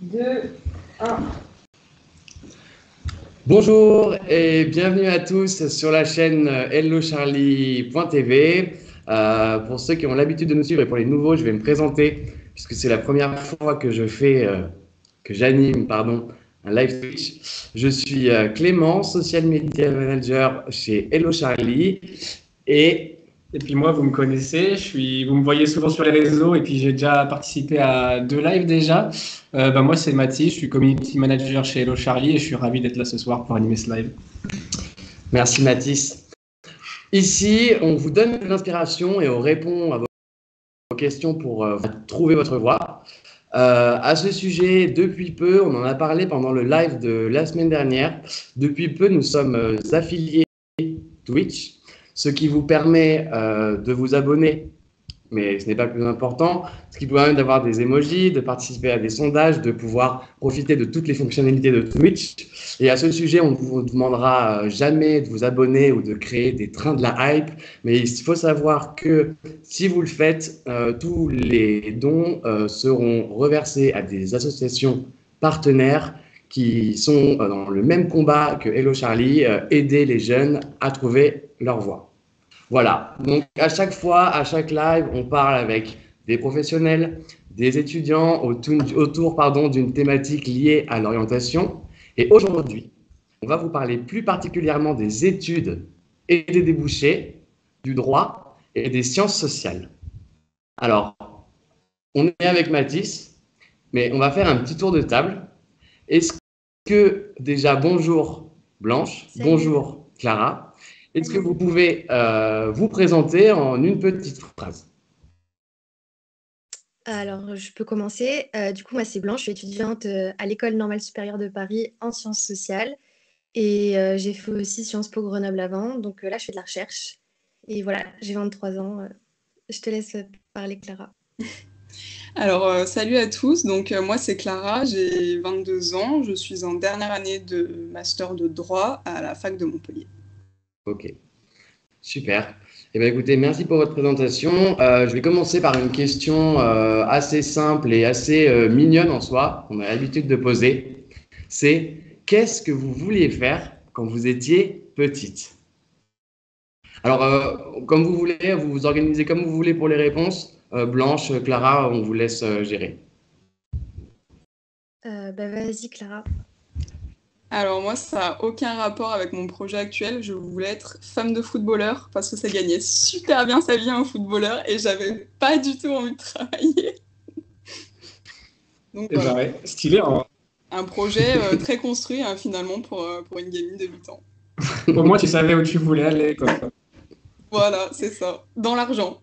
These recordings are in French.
2, 1. Bonjour et bienvenue à tous sur la chaîne hellocharlie.tv. Pour ceux qui ont l'habitude de nous suivre et pour les nouveaux, je vais me présenter puisque c'est la première fois que j'anime un live Twitch. Je suis Clément, social media manager chez Hello Charlie Et puis moi, vous me connaissez, vous me voyez souvent sur les réseaux et puis j'ai déjà participé à 2 lives déjà. Moi, c'est Mathis, je suis community manager chez Hello Charlie et je suis ravi d'être là ce soir pour animer ce live. Merci Mathis. Ici, on vous donne de l'inspiration et on répond à vos questions pour trouver votre voie. À ce sujet, depuis peu, on en a parlé pendant le live de la semaine dernière. Depuis peu, nous sommes affiliés Twitch, ce qui vous permet de vous abonner, mais ce n'est pas le plus important, ce qui vous permet d'avoir des emojis, de participer à des sondages, de pouvoir profiter de toutes les fonctionnalités de Twitch. Et à ce sujet, on ne vous demandera jamais de vous abonner ou de créer des trains de la hype, mais il faut savoir que si vous le faites, tous les dons seront reversés à des associations partenaires qui sont dans le même combat que Hello Charlie, aider les jeunes à trouver leur voie. Voilà, donc à chaque fois, à chaque live, on parle avec des professionnels, des étudiants autour d'une thématique liée à l'orientation. Et aujourd'hui, on va vous parler plus particulièrement des études et des débouchés, du droit et des sciences sociales. Alors, on est avec Mathis, mais on va faire un petit tour de table. Est-ce que déjà, bonjour Blanche, Salut. bonjour Clara. Est-ce que vous pouvez vous présenter en une petite phrase? Alors, je peux commencer. Du coup, moi, c'est Blanche, je suis étudiante à l'École normale supérieure de Paris en sciences sociales. Et j'ai fait aussi Sciences Po Grenoble avant. Donc là, je fais de la recherche. Et voilà, j'ai 23 ans. Je te laisse parler, Clara. Alors, salut à tous. Donc, moi, c'est Clara, j'ai 22 ans. Je suis en dernière année de master de droit à la fac de Montpellier. Ok, super. Eh bien, écoutez, merci pour votre présentation. Je vais commencer par une question assez simple et assez mignonne en soi, qu'on a l'habitude de poser. C'est qu'est-ce que vous vouliez faire quand vous étiez petite? Alors, comme vous voulez, vous vous organisez comme vous voulez pour les réponses. Blanche, Clara, on vous laisse gérer. Vas-y, Clara. Alors, moi, ça n'a aucun rapport avec mon projet actuel. Je voulais être femme de footballeur parce que ça gagnait super bien sa vie, un footballeur, et j'avais pas du tout envie de travailler. Donc, voilà. Ouais, stylé, hein. Un projet très construit, hein, finalement, pour une gamine de 8 ans. Au moins, tu savais où tu voulais aller, quoi. Voilà, c'est ça. Dans l'argent.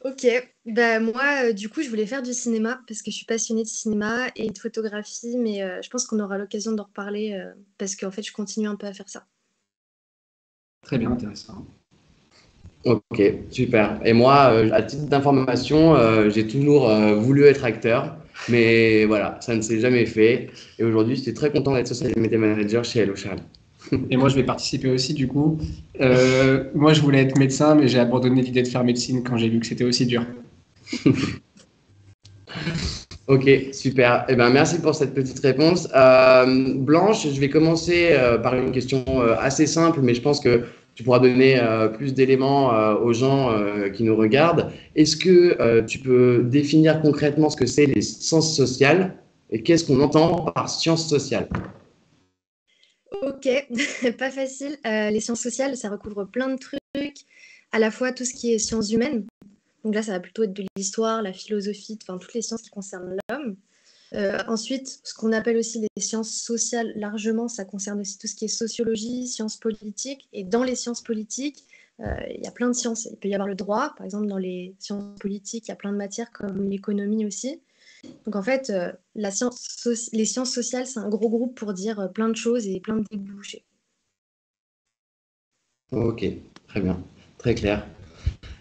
Ok, moi, du coup, je voulais faire du cinéma parce que je suis passionnée de cinéma et de photographie, mais je pense qu'on aura l'occasion d'en reparler parce qu'en fait, je continue un peu à faire ça. Très bien, intéressant. Ok, super. Et moi, à titre d'information, j'ai toujours voulu être acteur, mais voilà, ça ne s'est jamais fait. Et aujourd'hui, j'étais très content d'être social media manager chez Hello Charlie. Et moi, je vais participer aussi, du coup. Moi, je voulais être médecin, mais j'ai abandonné l'idée de faire médecine quand j'ai vu que c'était aussi dur. Ok, super. Eh ben, merci pour cette petite réponse. Blanche, je vais commencer par une question assez simple, mais je pense que tu pourras donner plus d'éléments aux gens qui nous regardent. Est-ce que tu peux définir concrètement ce que c'est les sciences sociales et qu'est-ce qu'on entend par sciences sociales? Ok, pas facile. Les sciences sociales, ça recouvre plein de trucs, à la fois tout ce qui est sciences humaines. Donc là, ça va plutôt être de l'histoire, la philosophie, enfin toutes les sciences qui concernent l'homme. Ensuite, ce qu'on appelle aussi les sciences sociales, largement, ça concerne aussi tout ce qui est sociologie, sciences politiques. Et dans les sciences politiques, il y a plein de sciences. Il peut y avoir le droit, par exemple, dans les sciences politiques, il y a plein de matières comme l'économie aussi. Donc en fait, les sciences sociales, c'est un gros groupe pour dire plein de choses et plein de débouchés. Ok, très bien, très clair.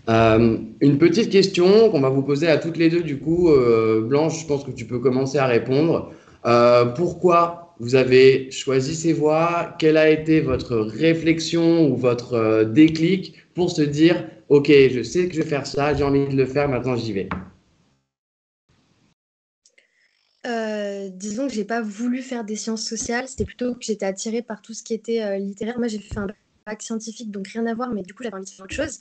Une petite question qu'on va vous poser à toutes les deux, du coup, Blanche, je pense que tu peux commencer à répondre. Pourquoi vous avez choisi ces voies? Quelle a été votre réflexion ou votre déclic pour se dire, ok, je sais que je vais faire ça, j'ai envie de le faire, maintenant j'y vais? Disons que j'ai pas voulu faire des sciences sociales, c'était plutôt que j'étais attirée par tout ce qui était littéraire. Moi, j'ai fait un bac scientifique, donc rien à voir, mais du coup, j'avais envie de faire autre chose.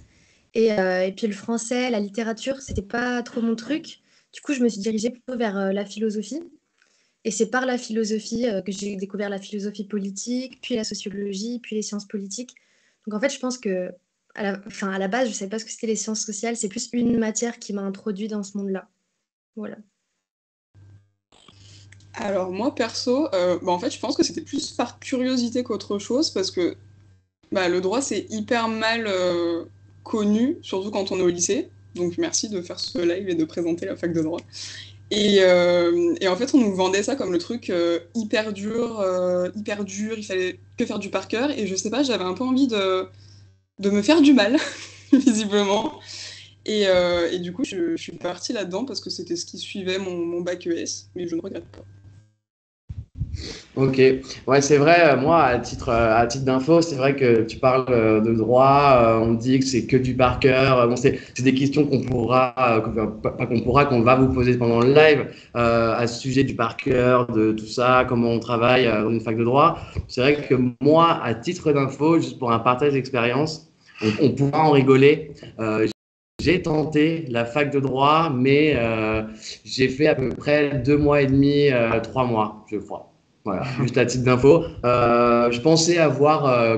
Et puis le français, la littérature, c'était pas trop mon truc. Du coup, je me suis dirigée plutôt vers la philosophie. Et c'est par la philosophie que j'ai découvert la philosophie politique, puis la sociologie, puis les sciences politiques. Donc en fait, je pense que à la base, je ne savais pas ce que c'était les sciences sociales. C'est plus une matière qui m'a introduit dans ce monde-là. Voilà. Alors moi perso, en fait je pense que c'était plus par curiosité qu'autre chose parce que le droit c'est hyper mal connu, surtout quand on est au lycée. Donc merci de faire ce live et de présenter la fac de droit. Et en fait on nous vendait ça comme le truc hyper dur, il fallait que faire du par cœur. Et je sais pas, j'avais un peu envie de me faire du mal, visiblement. Et du coup je suis partie là-dedans parce que c'était ce qui suivait mon bac ES, mais je ne regrette pas. Ok, ouais, c'est vrai. Moi, à titre d'info, c'est vrai que tu parles de droit. On dit que c'est que du par cœur. Bon, c'est des questions qu'on pourra, pas qu'on pourra, qu'on va vous poser pendant le live à ce sujet du par cœur, de tout ça, comment on travaille dans une fac de droit. C'est vrai que moi, à titre d'info, juste pour un partage d'expérience, on pourra en rigoler. J'ai tenté la fac de droit, mais j'ai fait à peu près 2 mois et demi, 3 mois, je crois. Voilà, juste à titre d'info. Je pensais avoir,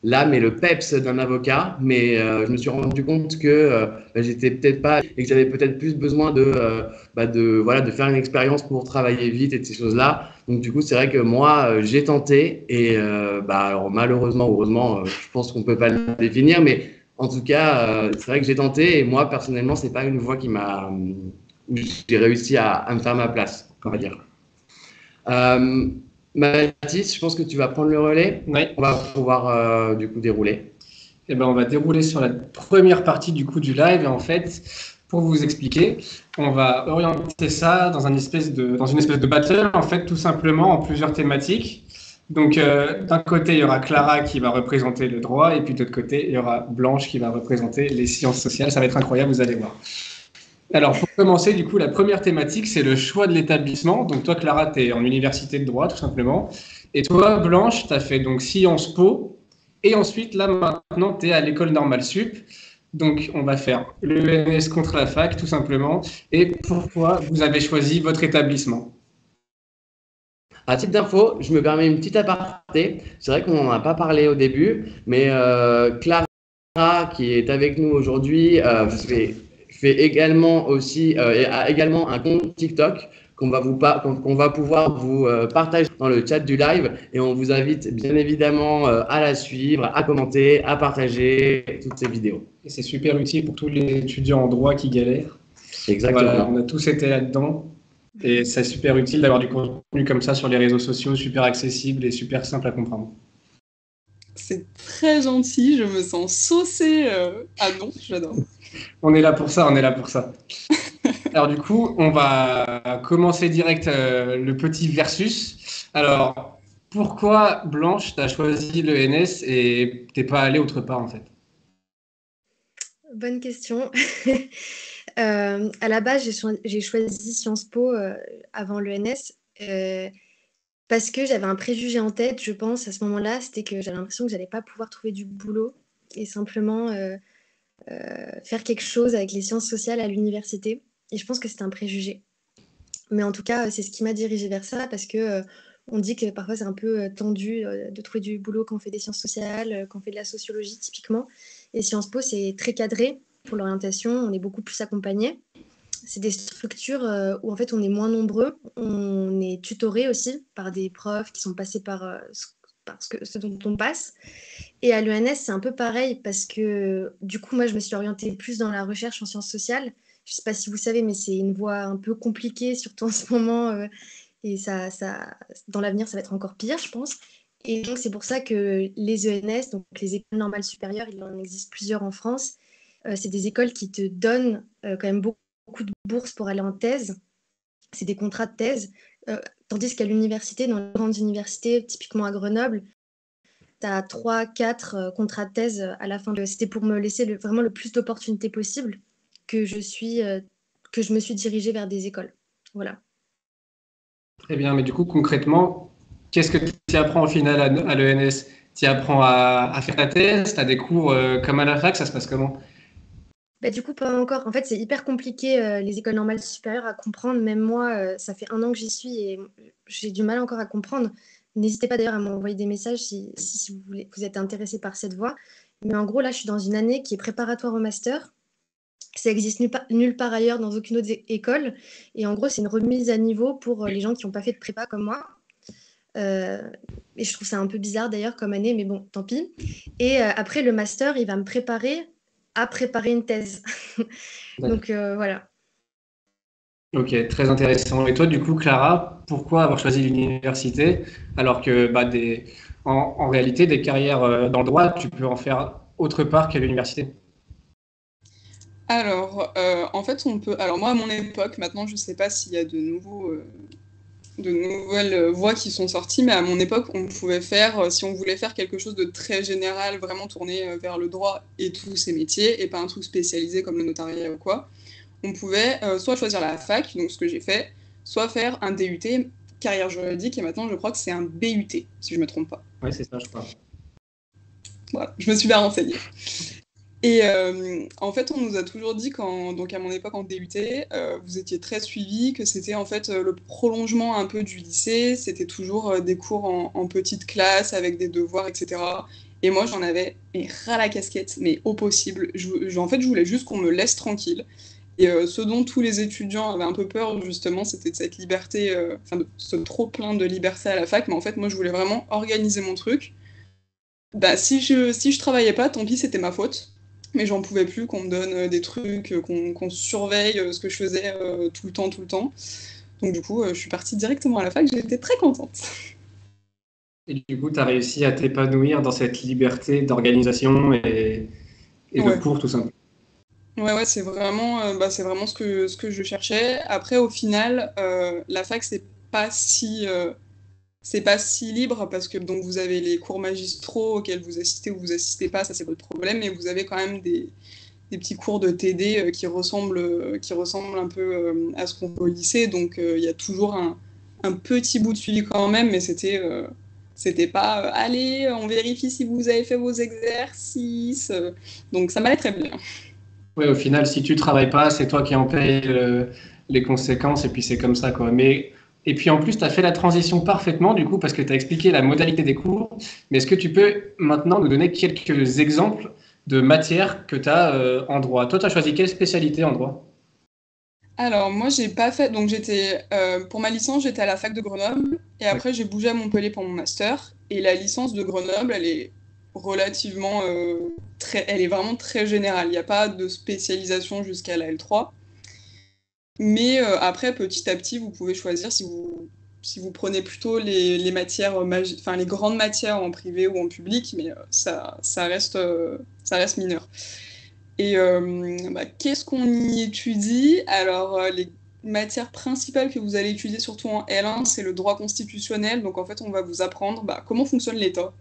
l'âme et le peps d'un avocat, mais je me suis rendu compte que j'étais peut-être pas et que j'avais peut-être plus besoin de faire une expérience pour travailler vite et de ces choses-là. Donc du coup, c'est vrai que moi, j'ai tenté et alors, malheureusement, heureusement, je pense qu'on peut pas le définir, mais en tout cas, c'est vrai que j'ai tenté et moi, personnellement, c'est pas une voie où j'ai réussi à me faire ma place, on va dire. Mathis, je pense que tu vas prendre le relais. Oui. On va pouvoir du coup dérouler. Eh ben, on va dérouler sur la première partie du coup du live. Et en fait, pour vous expliquer, on va orienter ça dans une espèce de battle, en fait, tout simplement en plusieurs thématiques. Donc, d'un côté, il y aura Clara qui va représenter le droit, et puis de l'autre côté, il y aura Blanche qui va représenter les sciences sociales. Ça va être incroyable, vous allez voir. Alors, pour commencer, du coup, la première thématique, c'est le choix de l'établissement. Donc, toi, Clara, tu es en université de droit, tout simplement. Et toi, Blanche, tu as fait donc Sciences Po. Et ensuite, là, maintenant, tu es à l'école normale sup. Donc, on va faire l'ENS contre la fac, tout simplement. Et pourquoi vous avez choisi votre établissement? À titre d'info, je me permets une petite aparté. C'est vrai qu'on n'en a pas parlé au début, mais Clara, qui est avec nous aujourd'hui, fait également a également un compte TikTok qu'on va pouvoir vous partager dans le chat du live et on vous invite bien évidemment à la suivre, à commenter, à partager toutes ces vidéos. Et c'est super utile pour tous les étudiants en droit qui galèrent. Exactement. Voilà, on a tous été là-dedans et c'est super utile d'avoir du contenu comme ça sur les réseaux sociaux, super accessible et super simple à comprendre. C'est très gentil, je me sens saucée. Ah non, j'adore. On est là pour ça, on est là pour ça. Alors du coup, on va commencer direct le petit versus. Alors, pourquoi Blanche, tu as choisi l'ENS et t'es pas allée autre part en fait? Bonne question. À la base, j'ai choisi Sciences Po avant l'ENS parce que j'avais un préjugé en tête, je pense, à ce moment-là, c'était que j'avais l'impression que j'allais pas pouvoir trouver du boulot et simplement faire quelque chose avec les sciences sociales à l'université. Et je pense que c'était un préjugé. Mais en tout cas, c'est ce qui m'a dirigée vers ça parce que on dit que parfois c'est un peu tendu de trouver du boulot quand on fait des sciences sociales, quand on fait de la sociologie typiquement. Et Sciences Po, c'est très cadré pour l'orientation, on est beaucoup plus accompagné. C'est des structures où en fait on est moins nombreux, on est tutoré aussi par des profs qui sont passés par ce dont on passe. Et à l'ENS, c'est un peu pareil parce que du coup, moi, je me suis orientée plus dans la recherche en sciences sociales. Je ne sais pas si vous savez, mais c'est une voie un peu compliquée, surtout en ce moment. Et dans l'avenir, ça va être encore pire, je pense. Et donc, c'est pour ça que les ENS, donc les écoles normales supérieures, il en existe plusieurs en France. C'est des écoles qui te donnent quand même beaucoup de bourses pour aller en thèse. C'est des contrats de thèse. Tandis qu'à l'université, dans les grandes universités, typiquement à Grenoble, tu as 3, 4 contrats de thèse à la fin. C'était pour me laisser vraiment le plus d'opportunités possible que je me suis dirigée vers des écoles. Voilà. Très bien, mais du coup, concrètement, qu'est-ce que tu apprends au final à l'ENS? Tu apprends à faire ta thèse, tu as des cours comme à la fac, ça se passe comment? Bah, du coup, pas encore. En fait, c'est hyper compliqué, les écoles normales supérieures à comprendre. Même moi, ça fait 1 an que j'y suis et j'ai du mal encore à comprendre. N'hésitez pas d'ailleurs à m'envoyer des messages si vous voulez, vous êtes intéressé par cette voie. Mais en gros, là, je suis dans une année qui est préparatoire au master. Ça existe nulle part ailleurs dans aucune autre école. Et en gros, c'est une remise à niveau pour les gens qui n'ont pas fait de prépa comme moi. Euh, et je trouve ça un peu bizarre d'ailleurs comme année, mais bon, tant pis. Et après, le master, il va me préparer à préparer une thèse. Donc voilà. Ok, très intéressant. Et toi, du coup, Clara, pourquoi avoir choisi l'université alors que en réalité, des carrières dans le droit, tu peux en faire autre part qu'à l'université? Alors, en fait, on peut. Alors, moi, à mon époque, maintenant, je sais pas s'il y a de nouvelles voies qui sont sorties, mais à mon époque, on pouvait faire, si on voulait faire quelque chose de très général, vraiment tourné vers le droit et tous ses métiers, et pas un truc spécialisé comme le notariat ou quoi, on pouvait soit choisir la fac, donc ce que j'ai fait, soit faire un DUT, carrière juridique, et maintenant, je crois que c'est un BUT, si je me trompe pas. Oui, c'est ça, je crois. Voilà, je me suis bien renseignée. Et en fait, on nous a toujours dit, donc à mon époque en DUT, vous étiez très suivis, que c'était en fait le prolongement un peu du lycée, c'était toujours des cours en petite classe avec des devoirs, etc. Et moi, j'en avais ras la casquette, mais au possible. En fait, je voulais juste qu'on me laisse tranquille. Et ce dont tous les étudiants avaient un peu peur, justement, c'était de cette liberté, de ce trop-plein de liberté à la fac. Mais en fait, moi, je voulais vraiment organiser mon truc. Bah, si je travaillais pas, tant pis, c'était ma faute. Mais j'en pouvais plus qu'on me donne des trucs, qu'on surveille ce que je faisais tout le temps, tout le temps. Donc du coup, je suis partie directement à la fac, j'étais très contente. Et du coup, tu as réussi à t'épanouir dans cette liberté d'organisation et de Ouais. cours, tout simplement. Ouais, c'est vraiment ce que je cherchais. Après, au final, la fac, c'est pas si libre parce que donc vous avez les cours magistraux auxquels vous assistez ou vous assistez pas, ça c'est votre problème, mais vous avez quand même des petits cours de TD qui ressemblent un peu à ce qu'on fait au lycée. Donc il y a toujours un petit bout de suivi quand même, mais c'était pas allez, on vérifie si vous avez fait vos exercices. Donc ça m'allait très bien. Oui, au final, si tu travailles pas, c'est toi qui en payes les conséquences, et puis c'est comme ça, quoi. Et puis en plus, tu as fait la transition parfaitement, du coup, parce que tu as expliqué la modalité des cours. Mais est-ce que tu peux maintenant nous donner quelques exemples de matières que tu as en droit? Toi, tu as choisi quelle spécialité en droit? Alors moi j'ai pas fait, donc j'étais pour ma licence j'étais à la fac de Grenoble et après j'ai bougé à Montpellier pour mon master et la licence de Grenoble elle est relativement elle est vraiment très générale, il n'y a pas de spécialisation jusqu'à la L3 mais après petit à petit vous pouvez choisir si vous prenez plutôt les matières enfin les grandes matières en privé ou en public mais ça reste mineur. Et qu'est-ce qu'on y étudie? Alors, les matières principales que vous allez étudier, surtout en L1, c'est le droit constitutionnel. Donc, en fait, on va vous apprendre comment fonctionne l'État.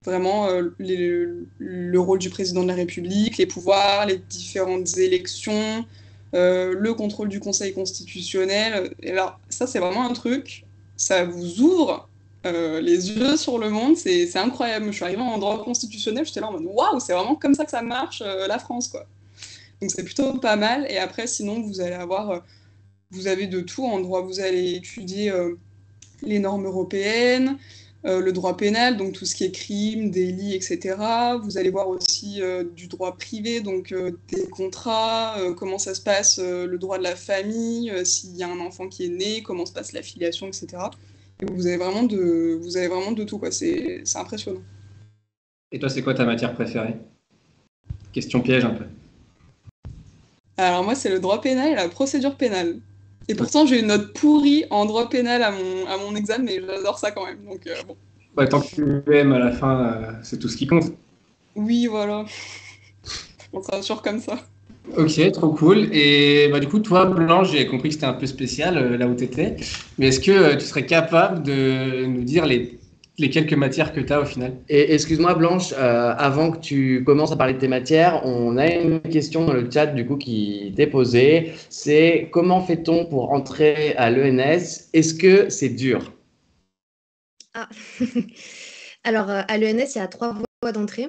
Vraiment, le rôle du président de la République, les pouvoirs, les différentes élections, le contrôle du Conseil constitutionnel. Et alors, ça, c'est vraiment un truc, ça vous ouvre les yeux sur le monde, c'est incroyable. Je suis arrivée en droit constitutionnel, j'étais là en mode waouh, c'est vraiment comme ça que ça marche, la France, quoi. Donc c'est plutôt pas mal. Et après, sinon, vous avez de tout en droit. Vous allez étudier les normes européennes, le droit pénal, donc tout ce qui est crime, délit, etc. Vous allez voir aussi du droit privé, donc des contrats, comment ça se passe, le droit de la famille, s'il y a un enfant qui est né, comment se passe la filiation, etc. Et vous avez vraiment de tout, quoi. C'est impressionnant. Et toi, c'est quoi ta matière préférée? Question piège un peu. Alors moi, c'est le droit pénal et la procédure pénale. Et pourtant, j'ai une note pourrie en droit pénal à mon examen, mais j'adore ça quand même. Donc bon. Bah, tant que tu aimes, à la fin, c'est tout ce qui compte. Oui, voilà. On se rassure comme ça. Ok, trop cool. Et bah, du coup, toi, Blanche, j'ai compris que c'était un peu spécial là où tu étais. Mais est-ce que tu serais capable de nous dire les quelques matières que tu as au final. Et excuse-moi Blanche, avant que tu commences à parler de tes matières, on a une question dans le chat du coup qui t'est posée. C'est comment fait-on pour entrer à l'ENS? Est-ce que c'est dur? Ah. Alors, à l'ENS, il y a 3 voies d'entrée.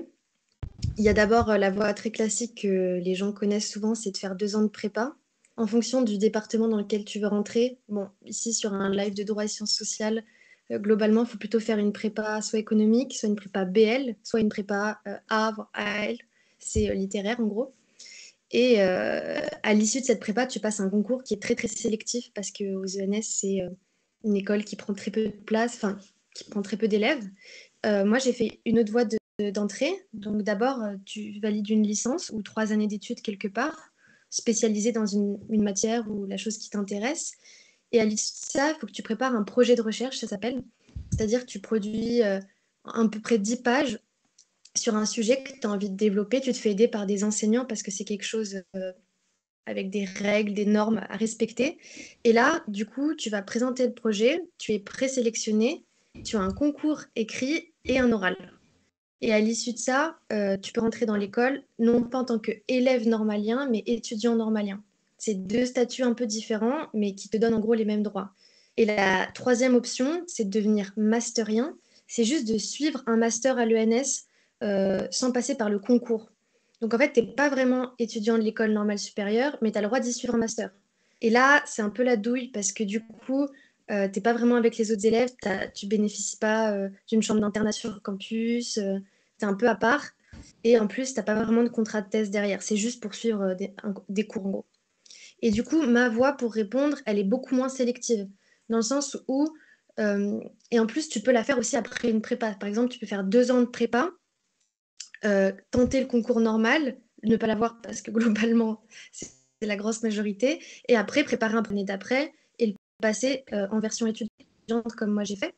Il y a d'abord la voie très classique que les gens connaissent souvent, c'est de faire 2 ans de prépa. En fonction du département dans lequel tu veux rentrer, bon, ici sur un live de droit et sciences sociales, globalement, il faut plutôt faire une prépa soit économique, soit une prépa BL, soit une prépa A, voire AL, c'est littéraire en gros. Et à l'issue de cette prépa, tu passes un concours qui est très très sélectif parce qu'aux ENS, c'est une école qui prend très peu de place, enfin, qui prend très peu d'élèves. Moi, j'ai fait une autre voie d'entrée. Donc d'abord, tu valides une licence ou 3 années d'études quelque part, spécialisée dans une matière ou la chose qui t'intéresse. Et à l'issue de ça, il faut que tu prépares un projet de recherche, ça s'appelle. C'est-à-dire que tu produis à peu près 10 pages sur un sujet que tu as envie de développer. Tu te fais aider par des enseignants parce que c'est quelque chose avec des règles, des normes à respecter. Et là, du coup, tu vas présenter le projet, tu es présélectionné, tu as un concours écrit et un oral. Et à l'issue de ça, tu peux rentrer dans l'école, non pas en tant qu'élève normalien, mais étudiant normalien. C'est 2 statuts un peu différents, mais qui te donnent en gros les mêmes droits. Et la troisième option, c'est de devenir masterien. C'est juste de suivre un master à l'ENS sans passer par le concours. Donc en fait, tu n'es pas vraiment étudiant de l'école normale supérieure, mais tu as le droit d'y suivre un master. Et là, c'est un peu la douille parce que du coup, tu n'es pas vraiment avec les autres élèves, tu bénéficies pas d'une chambre d'internat sur le campus, tu es un peu à part. Et en plus, tu n'as pas vraiment de contrat de thèse derrière. C'est juste pour suivre des cours en gros. Et du coup, ma voie pour répondre, elle est beaucoup moins sélective. Dans le sens où, et en plus, tu peux la faire aussi après une prépa. Par exemple, tu peux faire 2 ans de prépa, tenter le concours normal, ne pas l'avoir parce que globalement, c'est la grosse majorité, et après préparer un année d'après et le passer en version étudiante comme moi j'ai fait.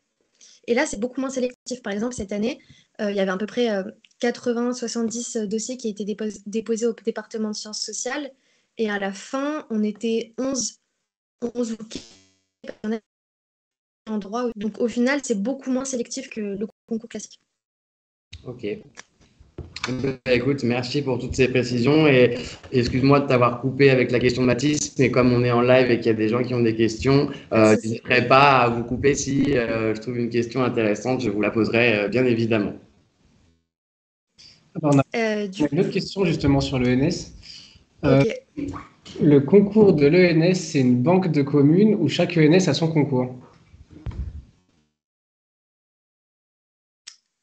Et là, c'est beaucoup moins sélectif. Par exemple, cette année, il y avait à peu près 80-70 dossiers qui étaient déposés au département de sciences sociales. Et à la fin, on était 11 ou 15 en droit. Donc au final, c'est beaucoup moins sélectif que le concours classique. Ok. Écoute, merci pour toutes ces précisions et excuse-moi de t'avoir coupé avec la question de Mathis, mais comme on est en live et qu'il y a des gens qui ont des questions, je n'hésiterai pas à vous couper si je trouve une question intéressante, je vous la poserai bien évidemment. On a une autre question justement sur l'ENS. Okay. Le concours de l'ENS, c'est une banque de communes où chaque ENS a son concours.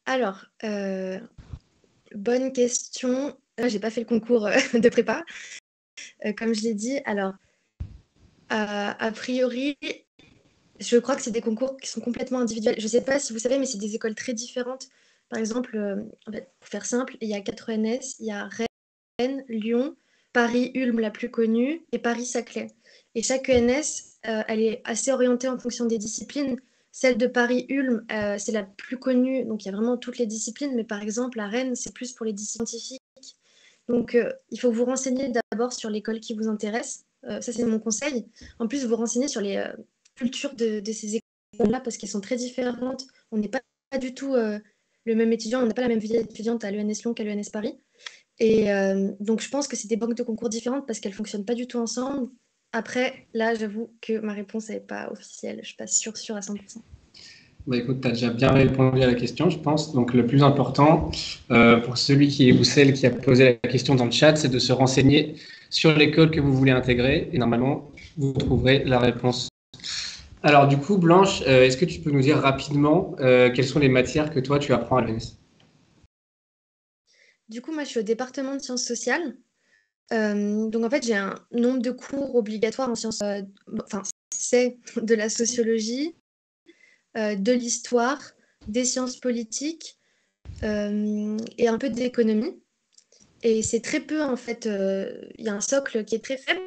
Alors, bonne question. Là, j'ai pas fait le concours de prépa. Comme je l'ai dit, alors, a priori, je crois que c'est des concours qui sont complètement individuels. Je sais pas si vous savez, mais c'est des écoles très différentes. Par exemple, pour faire simple, il y a 4 ENS, il y a Rennes, Lyon, Paris, Ulm, la plus connue, et Paris-Saclay. Et chaque ENS, elle est assez orientée en fonction des disciplines. Celle de Paris-Ulm, c'est la plus connue, donc il y a vraiment toutes les disciplines, mais par exemple, à Rennes, c'est plus pour les disciplines scientifiques. Donc, il faut vous renseigner d'abord sur l'école qui vous intéresse. Ça, c'est mon conseil. En plus, vous renseigner sur les cultures de ces écoles-là, parce qu'elles sont très différentes. On n'est pas du tout le même étudiant, on n'a pas la même vie étudiante à l'ENS Lyon qu'à l'ENS Paris. Et donc, je pense que c'est des banques de concours différentes parce qu'elles ne fonctionnent pas du tout ensemble. Après, là, j'avoue que ma réponse n'est pas officielle. Je ne suis pas sûre à 100%. Bah écoute, tu as déjà bien répondu à la question, je pense. Donc, le plus important pour celui ou celle qui a posé la question dans le chat, c'est de se renseigner sur l'école que vous voulez intégrer. Et normalement, vous trouverez la réponse. Alors, du coup, Blanche, est-ce que tu peux nous dire rapidement quelles sont les matières que toi, tu apprends à l'ENS? Du coup, moi, je suis au département de sciences sociales. Donc, en fait, j'ai un nombre de cours obligatoires en sciences... enfin, c'est de la sociologie, de l'histoire, des sciences politiques et un peu d'économie. Et c'est très peu, en fait, il y a un socle qui est très faible.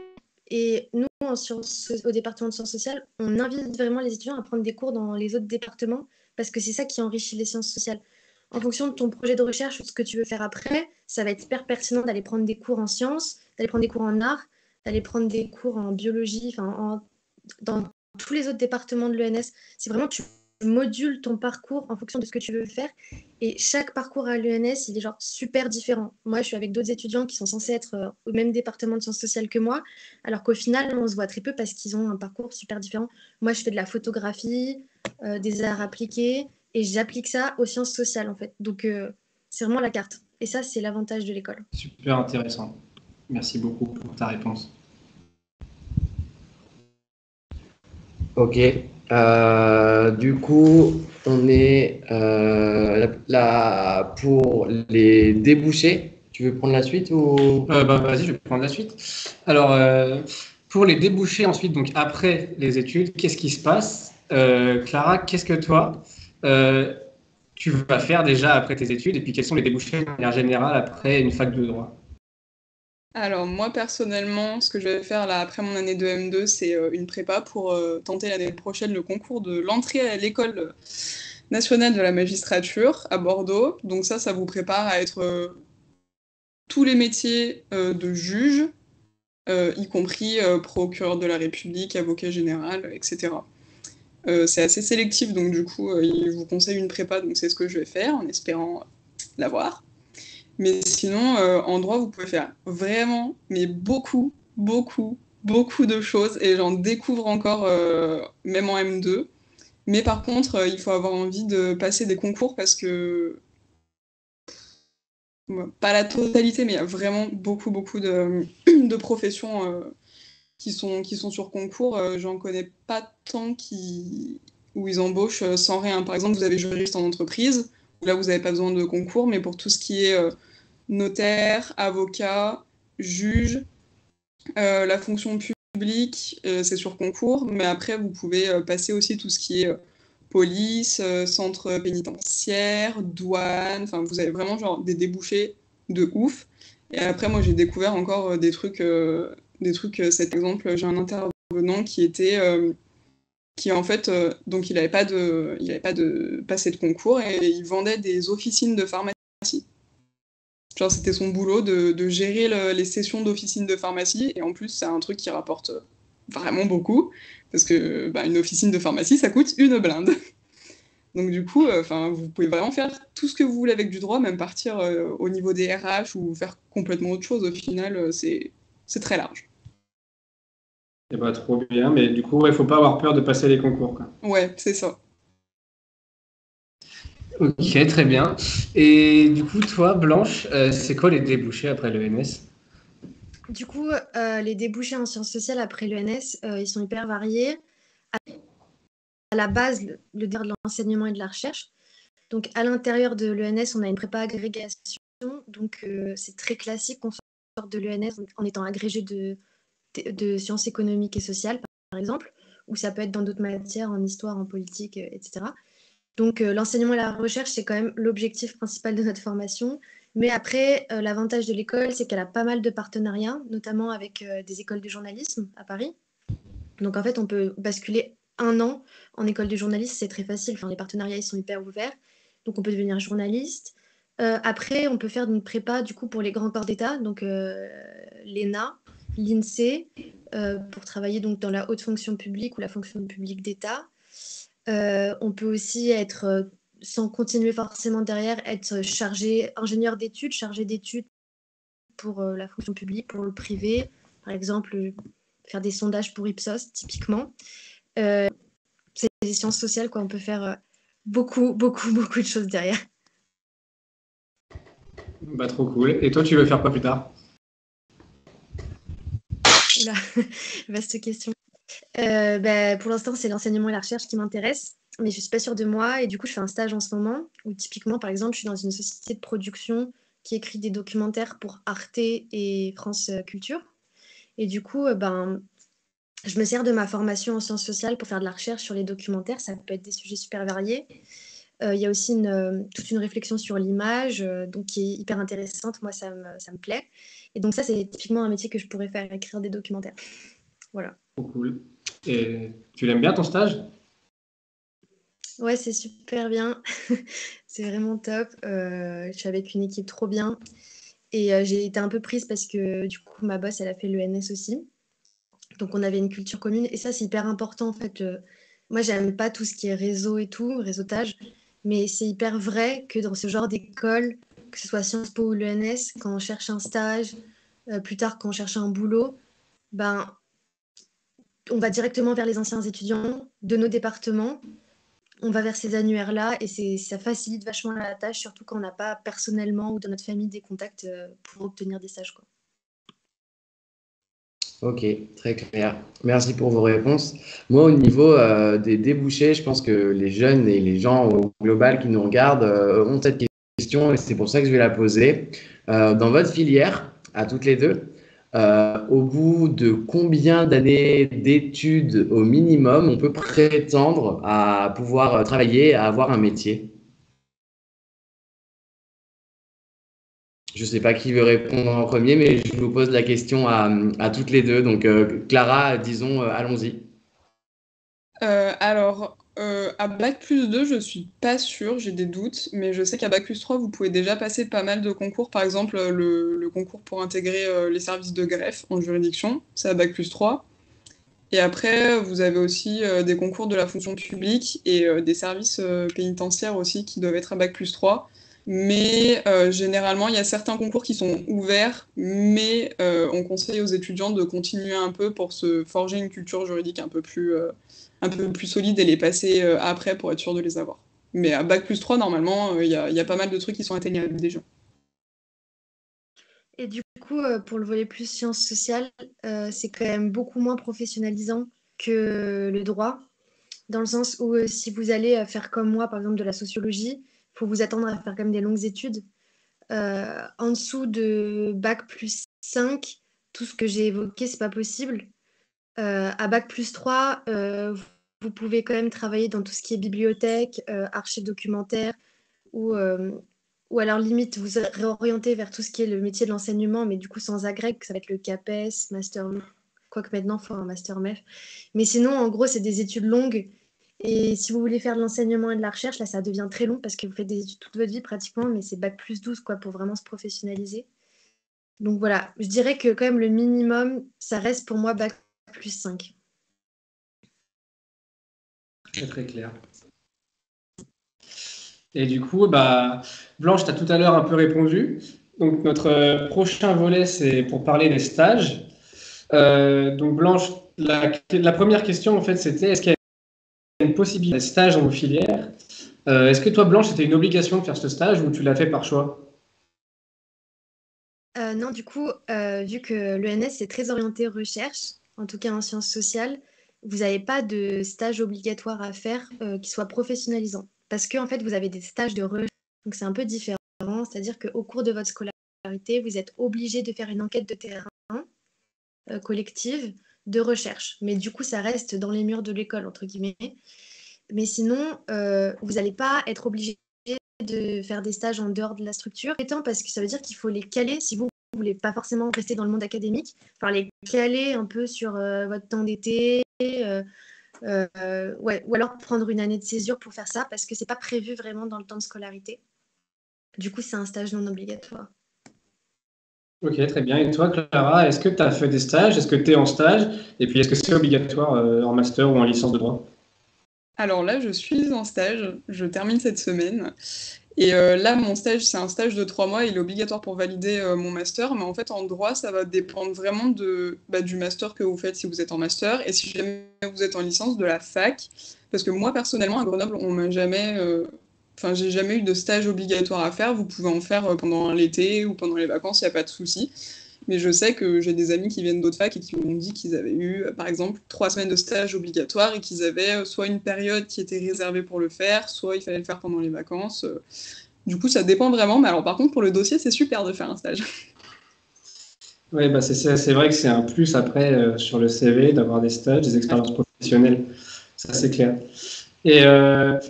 Et nous, au département de sciences sociales, on invite vraiment les étudiants à prendre des cours dans les autres départements parce que c'est ça qui enrichit les sciences sociales. En fonction de ton projet de recherche ou de ce que tu veux faire après, ça va être hyper pertinent d'aller prendre des cours en sciences, d'aller prendre des cours en art, d'aller prendre des cours en biologie, dans tous les autres départements de l'ENS. C'est vraiment, tu modules ton parcours en fonction de ce que tu veux faire. Et chaque parcours à l'ENS, il est genre super différent. Moi, je suis avec d'autres étudiants qui sont censés être au même département de sciences sociales que moi, alors qu'au final, on se voit très peu parce qu'ils ont un parcours super différent. Moi, je fais de la photographie, des arts appliqués, et j'applique ça aux sciences sociales, en fait. Donc, c'est vraiment la carte. Et ça, c'est l'avantage de l'école. Super intéressant. Merci beaucoup pour ta réponse. Ok. Du coup, on est là pour les débouchés. Tu veux prendre la suite ou... Vas-y, je vais prendre la suite. Alors, pour les débouchés ensuite, donc après les études, qu'est-ce qui se passe? Clara, qu'est-ce que toi, tu vas faire déjà après tes études et puis quels sont les débouchés de manière générale après une fac de droit? Alors moi personnellement, ce que je vais faire là après mon année de M2, c'est une prépa pour tenter l'année prochaine le concours de l'entrée à l'école nationale de la magistrature à Bordeaux. Donc ça vous prépare à être tous les métiers de juge, y compris procureur de la République, avocat général, etc. C'est assez sélectif, donc du coup, il vous conseille une prépa, donc c'est ce que je vais faire en espérant l'avoir. Mais sinon, en droit, vous pouvez faire vraiment, mais beaucoup, beaucoup, beaucoup de choses, et j'en découvre encore, même en M2. Mais par contre, il faut avoir envie de passer des concours parce que, pas la totalité, mais il y a vraiment beaucoup, beaucoup de professions qui sont sur concours. J'en connais pas tant où ils embauchent sans rien. Par exemple, vous avez juriste en entreprise, où là, vous n'avez pas besoin de concours, mais pour tout ce qui est notaire, avocat, juge, la fonction publique, c'est sur concours, mais après, vous pouvez passer aussi tout ce qui est police, centre pénitentiaire, douane, enfin, vous avez vraiment genre des débouchés de ouf. Et après, moi, j'ai découvert encore des trucs, cet exemple, j'ai un intervenant qui était, qui en fait, donc il avait pas de passé de concours et il vendait des officines de pharmacie. Genre, c'était son boulot de gérer les sessions d'officine de pharmacie. Et en plus, c'est un truc qui rapporte vraiment beaucoup. Parce que une officine de pharmacie, ça coûte une blinde. Donc du coup, vous pouvez vraiment faire tout ce que vous voulez avec du droit, même partir au niveau des RH ou faire complètement autre chose. Au final, c'est très large. Eh ben, trop bien, mais du coup, il faut pas avoir peur de passer les concours, quoi. Ouais, c'est ça. Ok, très bien. Et du coup, toi, Blanche, c'est quoi les débouchés après l'ENS? Du coup, les débouchés en sciences sociales après l'ENS, ils sont hyper variés. À la base, le dire de l'enseignement et de la recherche. Donc, à l'intérieur de l'ENS, on a une prépa agrégation. Donc, c'est très classique qu'on sorte de l'ENS en étant agrégé de sciences économiques et sociales, par exemple, ou ça peut être dans d'autres matières, en histoire, en politique, etc. Donc, l'enseignement et la recherche, c'est quand même l'objectif principal de notre formation. Mais après, l'avantage de l'école, c'est qu'elle a pas mal de partenariats, notamment avec des écoles de journalisme à Paris. Donc, en fait, on peut basculer un an en école de journalisme, c'est très facile. Enfin, les partenariats, ils sont hyper ouverts. Donc, on peut devenir journaliste. Après, on peut faire une prépa, du coup, pour les grands corps d'État, donc l'ENA, l'INSEE, pour travailler donc, dans la haute fonction publique ou la fonction publique d'État. On peut aussi être, sans continuer forcément derrière, être ingénieur d'études, chargé d'études pour la fonction publique, pour le privé, par exemple, faire des sondages pour Ipsos, typiquement. C'est des sciences sociales, quoi. On peut faire beaucoup, beaucoup, beaucoup de choses derrière. Bah, trop cool. Et toi, tu veux faire quoi plus tard? Oula, vaste question. Pour l'instant, c'est l'enseignement et la recherche qui m'intéressent, mais je suis pas sûre de moi. Et du coup, je fais un stage en ce moment où, typiquement, par exemple, je suis dans une société de production qui écrit des documentaires pour Arte et France Culture. Et du coup, je me sers de ma formation en sciences sociales pour faire de la recherche sur les documentaires. Ça peut être des sujets super variés. Il y a aussi toute une réflexion sur l'image, donc qui est hyper intéressante. Moi, ça me plaît. Et donc ça, c'est typiquement un métier que je pourrais faire, écrire des documentaires. Voilà. Trop cool. Et tu l'aimes bien ton stage? Ouais, c'est super bien. C'est vraiment top. Je suis avec une équipe trop bien. Et j'ai été un peu prise parce que du coup, ma boss, elle a fait l'ENS aussi. Donc, on avait une culture commune. Et ça, c'est hyper important, en fait. moi, j'aime pas tout ce qui est réseau et tout, réseautage, mais c'est hyper vrai que dans ce genre d'école, que ce soit Sciences Po ou l'ENS, quand on cherche un stage, plus tard quand on cherche un boulot, ben, on va directement vers les anciens étudiants de nos départements, on va vers ces annuaires-là et ça facilite vachement la tâche, surtout quand on n'a pas personnellement ou dans notre famille des contacts pour obtenir des stages, quoi. Ok, très clair. Merci pour vos réponses. Moi, au niveau des débouchés, je pense que les jeunes et les gens au global qui nous regardent ont cette question et c'est pour ça que je vais la poser. Dans votre filière, à toutes les deux, au bout de combien d'années d'études au minimum on peut prétendre à pouvoir travailler, à avoir un métier? Je ne sais pas qui veut répondre en premier, mais je vous pose la question à toutes les deux. Donc, Clara, disons, allons-y. À Bac+2, je suis pas sûre, j'ai des doutes, mais je sais qu'à Bac+3, vous pouvez déjà passer pas mal de concours. Par exemple, le concours pour intégrer les services de greffe en juridiction, c'est à Bac+3. Et après, vous avez aussi des concours de la fonction publique et des services pénitentiaires aussi qui doivent être à Bac+3. Mais généralement, il y a certains concours qui sont ouverts, mais on conseille aux étudiants de continuer un peu pour se forger une culture juridique un peu plus solide et les passer après pour être sûr de les avoir. Mais à Bac+3, normalement, il y a pas mal de trucs qui sont atteignables déjà. Et du coup, pour le volet plus sciences sociales, c'est quand même beaucoup moins professionnalisant que le droit, dans le sens où si vous allez faire comme moi, par exemple, de la sociologie, il faut vous attendre à faire quand même des longues études. En dessous de Bac+5, tout ce que j'ai évoqué, c'est pas possible. À Bac+3, vous pouvez quand même travailler dans tout ce qui est bibliothèque, archives documentaires, ou alors limite vous réorienter vers tout ce qui est le métier de l'enseignement, mais du coup sans agrég, ça va être le CAPES, Master, quoique maintenant il faut un Master MEF. Mais sinon, en gros, c'est des études longues. Et si vous voulez faire de l'enseignement et de la recherche, là, ça devient très long parce que vous faites des études toute votre vie pratiquement, mais c'est Bac+12 quoi, pour vraiment se professionnaliser. Donc voilà, je dirais que quand même le minimum, ça reste pour moi Bac+5. Très très clair. Et du coup, Blanche, tu as tout à l'heure un peu répondu. Donc notre prochain volet, c'est pour parler des stages. Donc Blanche, la première question, en fait, c'était est-ce qu'il y a une possibilité de stage dans vos filières? Est-ce que toi, Blanche, c'était une obligation de faire ce stage ou tu l'as fait par choix? Non, du coup, vu que l'ENS est très orienté recherche, en tout cas en sciences sociales, vous n'avez pas de stage obligatoire à faire qui soit professionnalisant. Parce que, en fait, vous avez des stages de recherche, donc c'est un peu différent. C'est-à-dire qu'au cours de votre scolarité, vous êtes obligé de faire une enquête de terrain collective de recherche. Mais du coup, ça reste dans les murs de l'école, entre guillemets. Mais sinon, vous n'allez pas être obligé de faire des stages en dehors de la structure, parce que ça veut dire qu'il faut les caler si vous ne voulez pas forcément rester dans le monde académique, enfin les caler un peu sur votre temps d'été, ouais, ou alors prendre une année de césure pour faire ça, parce que c'est pas prévu vraiment dans le temps de scolarité. Du coup, c'est un stage non obligatoire. Ok, très bien. Et toi, Clara, est-ce que tu as fait des stages? Est-ce que tu es en stage? Et puis, est-ce que c'est obligatoire en master ou en licence de droit? Alors là, je suis en stage, je termine cette semaine. Et là, mon stage, c'est un stage de 3 mois, il est obligatoire pour valider mon master, mais en fait, en droit, ça va dépendre vraiment du master que vous faites si vous êtes en master, et si jamais vous êtes en licence, de la fac. Parce que moi, personnellement, à Grenoble, on m'a jamais... Enfin, j'ai jamais eu de stage obligatoire à faire, vous pouvez en faire pendant l'été ou pendant les vacances, il n'y a pas de souci. Mais je sais que j'ai des amis qui viennent d'autres facs et qui m'ont dit qu'ils avaient eu, par exemple, 3 semaines de stage obligatoire et qu'ils avaient soit une période qui était réservée pour le faire, soit il fallait le faire pendant les vacances. Du coup, ça dépend vraiment. Mais alors, par contre, pour le dossier, c'est super de faire un stage. Oui, c'est vrai que c'est un plus après sur le CV d'avoir des stages, des expériences professionnelles. Ça, c'est clair. Et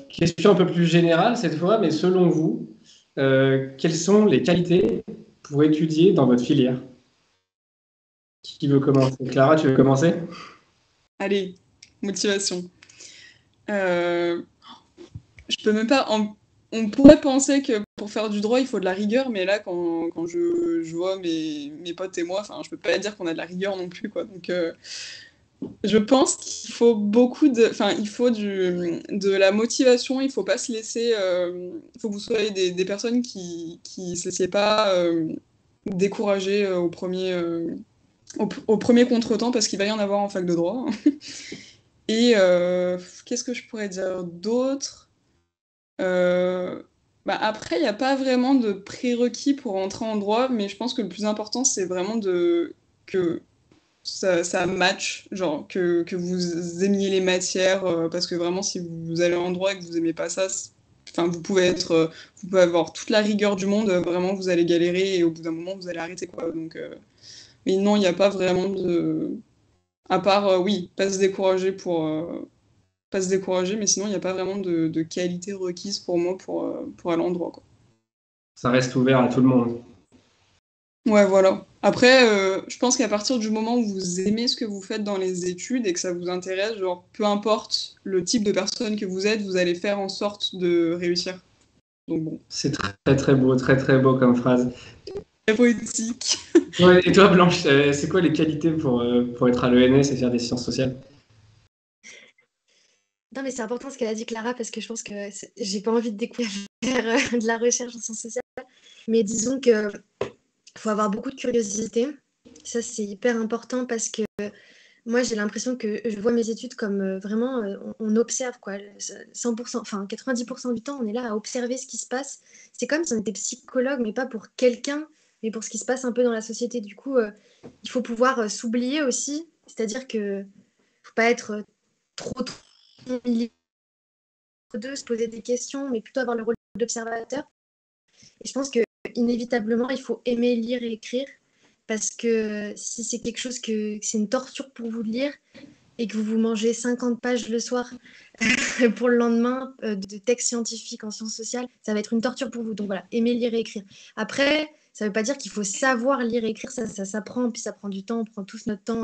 question un peu plus générale cette fois, mais selon vous, quelles sont les qualités pour étudier dans votre filière? Qui veut commencer? Clara, tu veux commencer? Allez, motivation. Je peux même pas... On pourrait penser que pour faire du droit, il faut de la rigueur, mais là, quand je vois mes potes et moi, je peux pas dire qu'on a de la rigueur non plus, quoi. Donc, Je pense qu'il faut il faut de la motivation. Il faut pas se laisser. Il faut que vous soyez des personnes qui se laissent pas décourager au premier contretemps parce qu'il va y en avoir en fac de droit. Et qu'est-ce que je pourrais dire d'autre? Après, il n'y a pas vraiment de prérequis pour entrer en droit, mais je pense que le plus important, c'est vraiment que ça match, genre que vous aimiez les matières, parce que vraiment, si vous allez en droit et que vous aimez pas ça, enfin, vous pouvez avoir toute la rigueur du monde, vraiment, vous allez galérer et au bout d'un moment, vous allez arrêter, quoi. Donc, mais non, il n'y a pas vraiment de... À part, oui, pas se décourager, mais sinon, il n'y a pas vraiment de qualité requise pour moi pour aller en droit, quoi. Ça reste ouvert à tout le monde. Ouais, voilà. Après, je pense qu'à partir du moment où vous aimez ce que vous faites dans les études et que ça vous intéresse, genre, peu importe le type de personne que vous êtes, vous allez faire en sorte de réussir. Donc bon. C'est très beau comme phrase. Très poétique. Ouais, et toi, Blanche, c'est quoi les qualités pour être à l'ENS et faire des sciences sociales? Non, mais c'est important ce qu'elle a dit, Clara, parce que je pense que j'ai pas envie de découvrir de la recherche en sciences sociales. Mais disons que faut avoir beaucoup de curiosité. Ça, c'est hyper important parce que moi, j'ai l'impression que je vois mes études comme vraiment, on observe, quoi. 100%, enfin 90% du temps, on est là à observer ce qui se passe. C'est comme si on était psychologue, mais pas pour quelqu'un, mais pour ce qui se passe un peu dans la société. Du coup, il faut pouvoir s'oublier aussi. C'est-à-dire que faut pas être trop milieu d'eux, se poser des questions, mais plutôt avoir le rôle d'observateur. Et je pense que inévitablement, il faut aimer lire et écrire, parce que si c'est quelque chose que c'est une torture pour vous de lire et que vous mangez 50 pages le soir pour le lendemain de textes scientifiques en sciences sociales, ça va être une torture pour vous. Donc voilà, aimer lire et écrire. Après, ça ne veut pas dire qu'il faut savoir lire et écrire, ça s'apprend, puis ça prend du temps, on prend tous notre temps.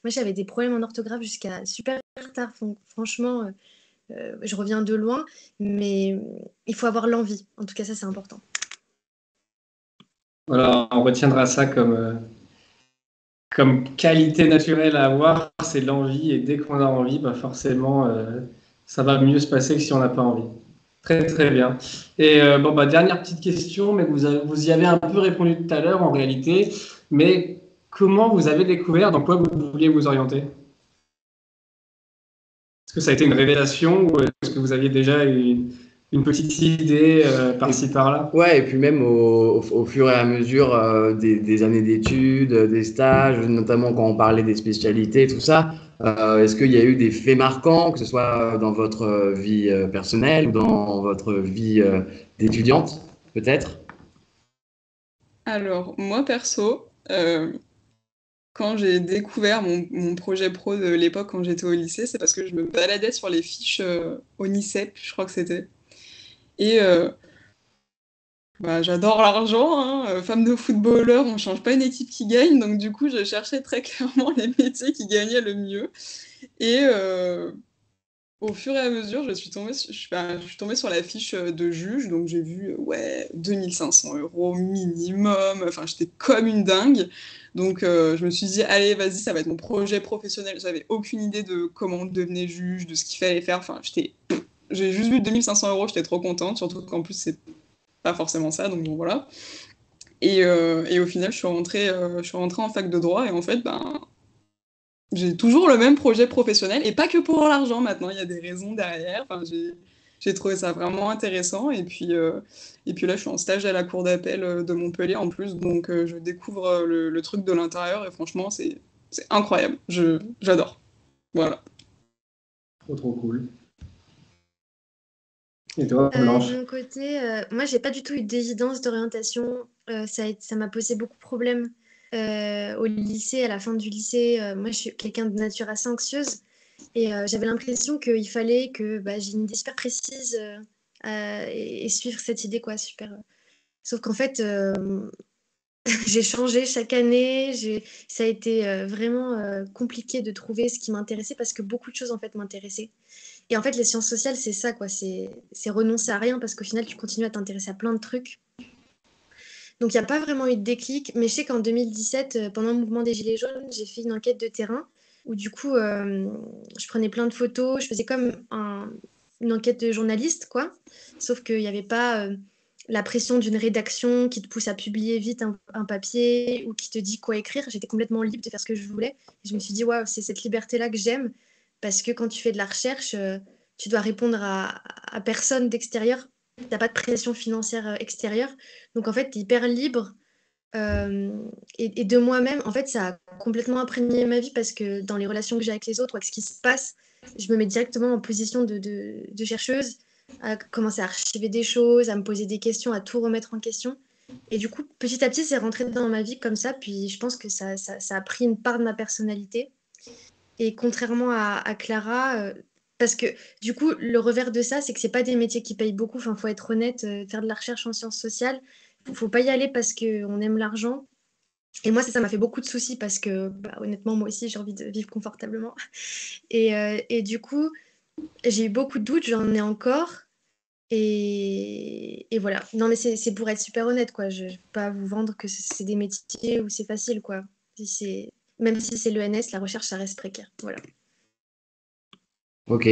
Moi, j'avais des problèmes en orthographe jusqu'à super tard. Franchement, je reviens de loin, mais il faut avoir l'envie. En tout cas, ça, c'est important. Voilà, on retiendra ça comme qualité naturelle à avoir, c'est l'envie. Et dès qu'on a envie, bah forcément, ça va mieux se passer que si on n'a pas envie. Très bien. Et dernière petite question, mais vous y avez un peu répondu tout à l'heure en réalité. Mais comment vous avez découvert dans quoi vous vouliez vous orienter? Est-ce que ça a été une révélation ou est-ce que vous aviez déjà une petite idée par-ci par-là? Ouais, et puis même au fur et à mesure des années d'études, des stages, notamment quand on parlait des spécialités, tout ça, est-ce qu'il y a eu des faits marquants, que ce soit dans votre vie personnelle ou dans votre vie d'étudiante, peut-être? Alors, moi, perso, quand j'ai découvert mon projet pro de l'époque quand j'étais au lycée, c'est parce que je me baladais sur les fiches au NICEP, je crois que c'était. Et j'adore l'argent, hein. Femme de footballeur, on change pas une équipe qui gagne, donc du coup, je cherchais très clairement les métiers qui gagnaient le mieux. Et au fur et à mesure, je suis tombée sur la fiche de juge, donc j'ai vu, ouais, 2500 € minimum, enfin, j'étais comme une dingue. Donc, je me suis dit, allez, vas-y, ça va être mon projet professionnel. J'avais aucune idée de comment on devenait juge, de ce qu'il fallait faire. Enfin, j'ai juste vu 2500 €, j'étais trop contente, surtout qu'en plus, c'est pas forcément ça, donc bon, voilà. Et au final, je suis rentrée en fac de droit, et en fait, ben, j'ai toujours le même projet professionnel, et pas que pour l'argent maintenant, il y a des raisons derrière. Enfin, j'ai trouvé ça vraiment intéressant, et puis là, je suis en stage à la cour d'appel de Montpellier en plus, donc je découvre le truc de l'intérieur, et franchement, c'est incroyable. J'adore. Voilà. Trop cool. Et toi, Blanche? De mon côté, moi, j'ai pas du tout eu d'évidence d'orientation. Ça m'a posé beaucoup de problèmes au lycée, à la fin du lycée. Moi, je suis quelqu'un de nature assez anxieuse et j'avais l'impression qu'il fallait que j'ai une idée super précise et suivre cette idée, quoi, super. Sauf qu'en fait, j'ai changé chaque année. Ça a été vraiment compliqué de trouver ce qui m'intéressait parce que beaucoup de choses, en fait, m'intéressaient. Et en fait, les sciences sociales, c'est ça, quoi. C'est renoncer à rien parce qu'au final, tu continues à t'intéresser à plein de trucs. Donc, il n'y a pas vraiment eu de déclic. Mais je sais qu'en 2017, pendant le mouvement des Gilets jaunes, j'ai fait une enquête de terrain où du coup, je prenais plein de photos, je faisais comme une enquête de journaliste, quoi. Sauf qu'il n'y avait pas la pression d'une rédaction qui te pousse à publier vite un papier ou qui te dit quoi écrire. J'étais complètement libre de faire ce que je voulais. Et je me suis dit, waouh, c'est cette liberté-là que j'aime, parce que quand tu fais de la recherche, tu dois répondre à personne d'extérieur. Tu n'as pas de pression financière extérieure. Donc en fait, tu es hyper libre. Et de moi-même, en fait, ça a complètement imprégné ma vie parce que dans les relations que j'ai avec les autres ou avec ce qui se passe, je me mets directement en position de chercheuse, à commencer à archiver des choses, à me poser des questions, à tout remettre en question. Et du coup, petit à petit, c'est rentré dans ma vie comme ça. Puis je pense que ça a pris une part de ma personnalité. Et contrairement à Clara, parce que du coup, le revers de ça, c'est que c'est pas des métiers qui payent beaucoup. Enfin, faut être honnête, faire de la recherche en sciences sociales, faut pas y aller parce qu'on aime l'argent. Et moi, ça m'a fait beaucoup de soucis parce que, bah, honnêtement, moi aussi, j'ai envie de vivre confortablement. Et du coup, j'ai eu beaucoup de doutes, j'en ai encore. Et voilà. Non, mais c'est pour être super honnête, quoi. Je ne vais pas vous vendre que c'est des métiers où c'est facile, quoi. Même si c'est l'ENS, la recherche, ça reste précaire. Voilà. Ok.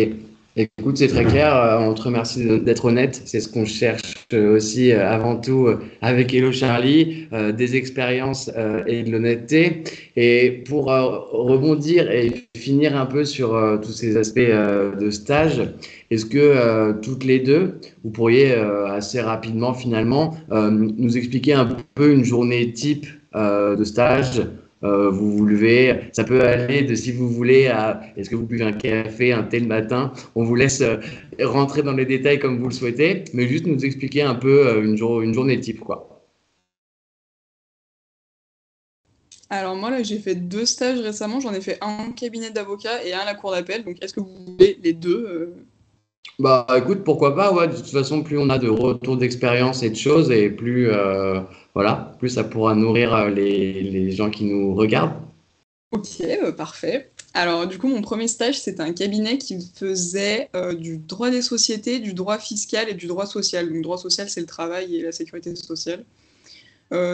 Écoute, c'est très clair. On te remercie d'être honnête. C'est ce qu'on cherche aussi avant tout avec Hello Charlie, des expériences et de l'honnêteté. Et pour rebondir et finir un peu sur tous ces aspects de stage, est-ce que toutes les deux, vous pourriez assez rapidement finalement nous expliquer un peu une journée type de stage? Vous vous levez, ça peut aller de si vous voulez à est-ce que vous buvez un café, un thé le matin. On vous laisse rentrer dans les détails comme vous le souhaitez, mais juste nous expliquer un peu une journée type, quoi. Alors moi, là, j'ai fait 2 stages récemment. J'en ai fait un en cabinet d'avocat et un à la cour d'appel. Donc, est-ce que vous voulez les deux? Bah écoute, pourquoi pas, ouais, de toute façon, plus on a de retours d'expérience et de choses, et plus, voilà, plus ça pourra nourrir les gens qui nous regardent. Ok, parfait. Alors, du coup, mon premier stage, c'était un cabinet qui faisait du droit des sociétés, du droit fiscal et du droit social. Donc, droit social, c'est le travail et la sécurité sociale.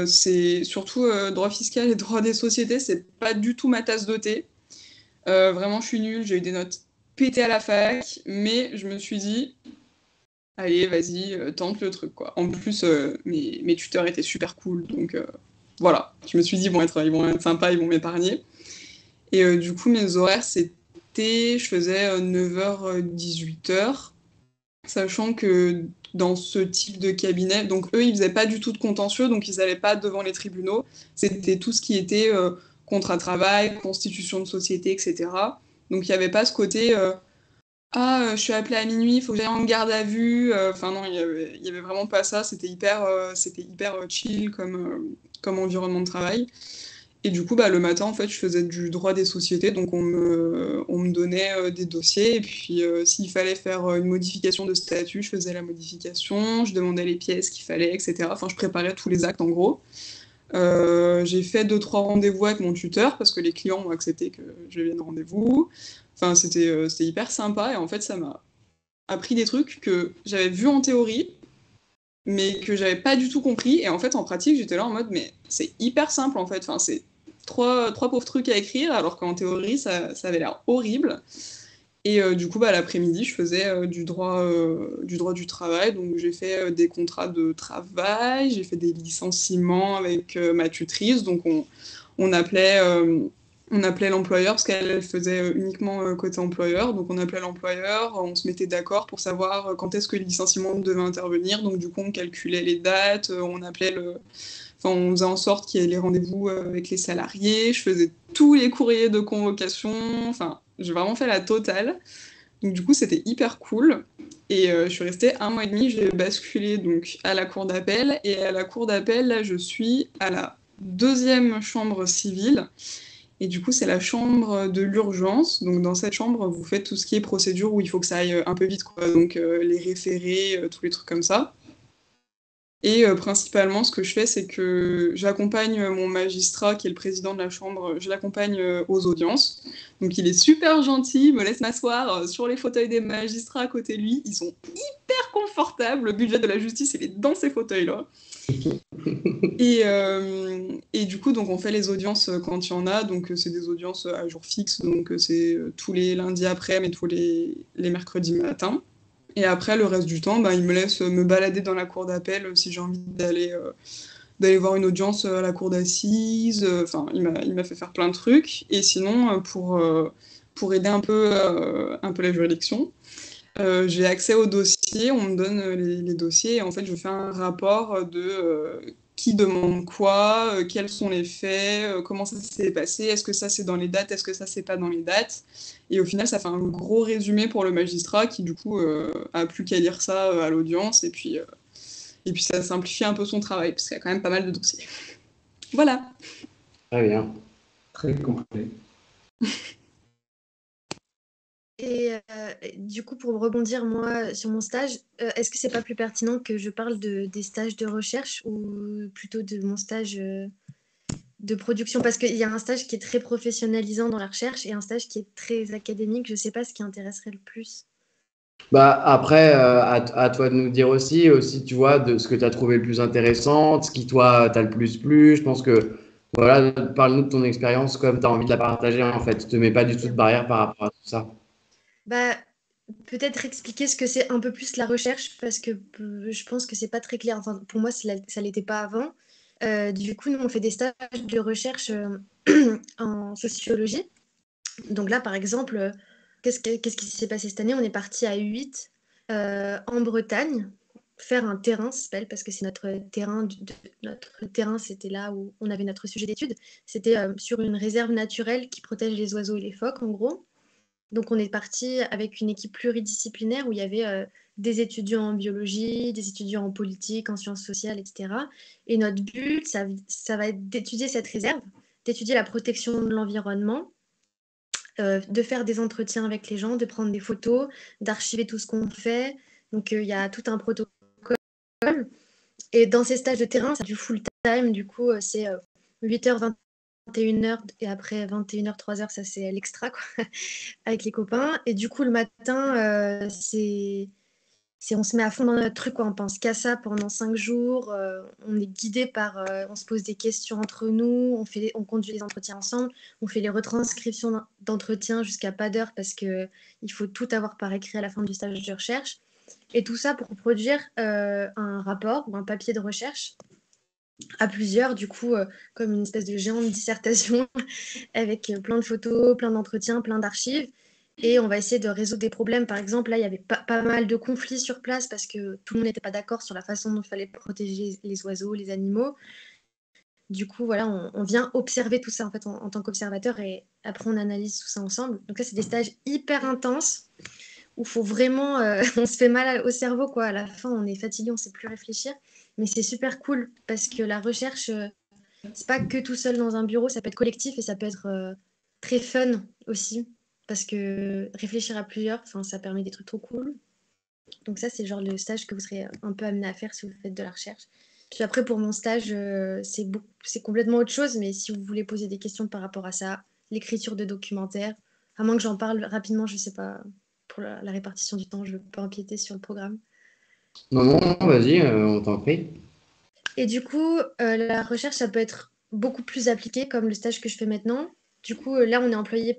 C'est surtout droit fiscal et droit des sociétés, c'est pas du tout ma tasse de thé. Vraiment, je suis nulle, j'ai eu des notes pétées à la fac, mais je me suis dit, allez, vas-y, tente le truc, quoi. En plus, mes tuteurs étaient super cool, donc voilà. Je me suis dit, ils vont être sympas, ils vont m'épargner. Et du coup, mes horaires, je faisais 9h, 18h, sachant que dans ce type de cabinet, donc eux, ils faisaient pas du tout de contentieux, donc ils n'allaient pas devant les tribunaux. C'était tout ce qui était contrat de travail, constitution de société, etc. Donc il n'y avait pas ce côté je suis appelée à minuit, il faut que j'aille en garde à vue. Enfin non, il y avait vraiment pas ça. C'était hyper chill comme environnement de travail. Et du coup, bah, le matin, en fait, je faisais du droit des sociétés, donc on me donnait des dossiers, et puis s'il fallait faire une modification de statut, je faisais la modification, je demandais les pièces qu'il fallait, etc. Enfin, je préparais tous les actes, en gros. J'ai fait 2-3 rendez-vous avec mon tuteur, parce que les clients ont accepté que je vienne au rendez-vous. Enfin, c'était hyper sympa, et en fait, ça m'a appris des trucs que j'avais vus en théorie, mais que j'avais pas du tout compris, et en fait, en pratique, j'étais là en mode, mais c'est hyper simple, en fait. Enfin, c'est trois pauvres trucs à écrire, alors qu'en théorie, ça avait l'air horrible. Et du coup, bah, l'après-midi, je faisais du droit du travail. Donc, j'ai fait des contrats de travail, j'ai fait des licenciements avec ma tutrice. Donc, on appelait, on appelait l'employeur, parce qu'elle faisait uniquement côté employeur. Donc, on appelait l'employeur, on se mettait d'accord pour savoir quand est-ce que le licenciement devait intervenir. Donc, du coup, on calculait les dates, on appelait Enfin, on faisait en sorte qu'il y ait les rendez-vous avec les salariés, je faisais tous les courriers de convocation, enfin, j'ai vraiment fait la totale. Donc du coup, c'était hyper cool. Et je suis restée 1 mois et demi, j'ai basculé donc à la cour d'appel. Et à la cour d'appel, là, je suis à la 2e chambre civile. Et du coup, c'est la chambre de l'urgence. Donc dans cette chambre, vous faites tout ce qui est procédure où il faut que ça aille un peu vite, quoi. Donc les référés, tous les trucs comme ça. Et principalement, ce que je fais, c'est que j'accompagne mon magistrat, qui est le président de la chambre, je l'accompagne aux audiences. Donc il est super gentil, il me laisse m'asseoir sur les fauteuils des magistrats à côté de lui. Ils sont hyper confortables, le budget de la justice, il est dans ces fauteuils-là. Et du coup, donc on fait les audiences quand il y en a, donc c'est des audiences à jour fixe, donc c'est tous les lundis après, mais tous les mercredis matin. Et après, le reste du temps, il me laisse me balader dans la cour d'appel si j'ai envie d'aller voir une audience à la cour d'assises. Enfin, il m'a fait faire plein de trucs. Et sinon, pour aider un peu la juridiction, j'ai accès aux dossiers, on me donne les dossiers, et en fait, je fais un rapport de qui demande quoi, quels sont les faits, comment ça s'est passé, est-ce que ça c'est dans les dates, est-ce que ça c'est pas dans les dates. Et au final, ça fait un gros résumé pour le magistrat qui, du coup, a plus qu'à lire ça à l'audience, et puis ça simplifie un peu son travail, parce qu'il y a quand même pas mal de dossiers. Voilà. Très bien. Très complet. Et du coup, pour rebondir, moi, sur mon stage, est-ce que c'est pas plus pertinent que je parle des stages de recherche ou plutôt de mon stage de production? Parce qu'il y a un stage qui est très professionnalisant dans la recherche et un stage qui est très académique. Je sais pas ce qui intéresserait le plus. Après, à toi de nous dire aussi, tu vois, de ce que tu as trouvé le plus intéressant, ce qui, toi, t'a le plus plu. Je pense que, voilà, parle-nous de ton expérience comme tu as envie de la partager, en fait. Tu te mets pas du tout de barrière par rapport à tout ça. Bah, peut-être expliquer ce que c'est un peu plus la recherche, parce que je pense que c'est pas très clair. Enfin, pour moi, ça l'était pas avant. Du coup, nous, on fait des stages de recherche en sociologie. Donc là, par exemple, qu'est-ce qui s'est passé cette année? On est parti à 8 en Bretagne faire un terrain, ça s'appelle, parce que c'est notre terrain. Notre terrain, c'était là où on avait notre sujet d'étude. C'était sur une réserve naturelle qui protège les oiseaux et les phoques, en gros. Donc on est parti avec une équipe pluridisciplinaire où il y avait des étudiants en biologie, des étudiants en politique, en sciences sociales, etc. Et notre but, ça va être d'étudier cette réserve, d'étudier la protection de l'environnement, de faire des entretiens avec les gens, de prendre des photos, d'archiver tout ce qu'on fait. Donc il y a tout un protocole. Et dans ces stages de terrain, c'est du full time. Du coup, c'est 8h, 21h et après 21h, 3h, ça c'est l'extra, quoi, avec les copains. Et du coup, le matin, on se met à fond dans notre truc, quoi. On pense qu'à ça pendant 5 jours. On est guidé on se pose des questions entre nous, on conduit les entretiens ensemble, on fait les retranscriptions d'entretien jusqu'à pas d'heure parce que il faut tout avoir par écrit à la fin du stage de recherche. Et tout ça pour produire un rapport ou un papier de recherche à plusieurs, du coup, comme une espèce de géante dissertation avec plein de photos, plein d'entretiens, plein d'archives. Et on va essayer de résoudre des problèmes. Par exemple, là, il y avait pas mal de conflits sur place parce que tout le monde n'était pas d'accord sur la façon dont il fallait protéger les oiseaux, les animaux. Du coup, voilà, on vient observer tout ça en fait en tant qu'observateur et après on analyse tout ça ensemble. Donc là, c'est des stages hyper intenses où il faut vraiment, on se fait mal au cerveau quoi. À la fin, on est fatigué, on ne sait plus réfléchir. Mais c'est super cool parce que la recherche, c'est pas que tout seul dans un bureau, ça peut être collectif et ça peut être très fun aussi. Parce que réfléchir à plusieurs, ça permet des trucs trop cool. Donc ça, c'est le genre de stage que vous serez un peu amené à faire si vous faites de la recherche. Puis après, pour mon stage, c'est complètement autre chose, mais si vous voulez poser des questions par rapport à ça, l'écriture de documentaires, à moins que j'en parle rapidement, je sais pas, pour la répartition du temps, je ne veux pas empiéter sur le programme. Non, non, non, vas-y, on t'en prie. Et du coup, la recherche, ça peut être beaucoup plus appliqué, comme le stage que je fais maintenant. Du coup, là, on est employé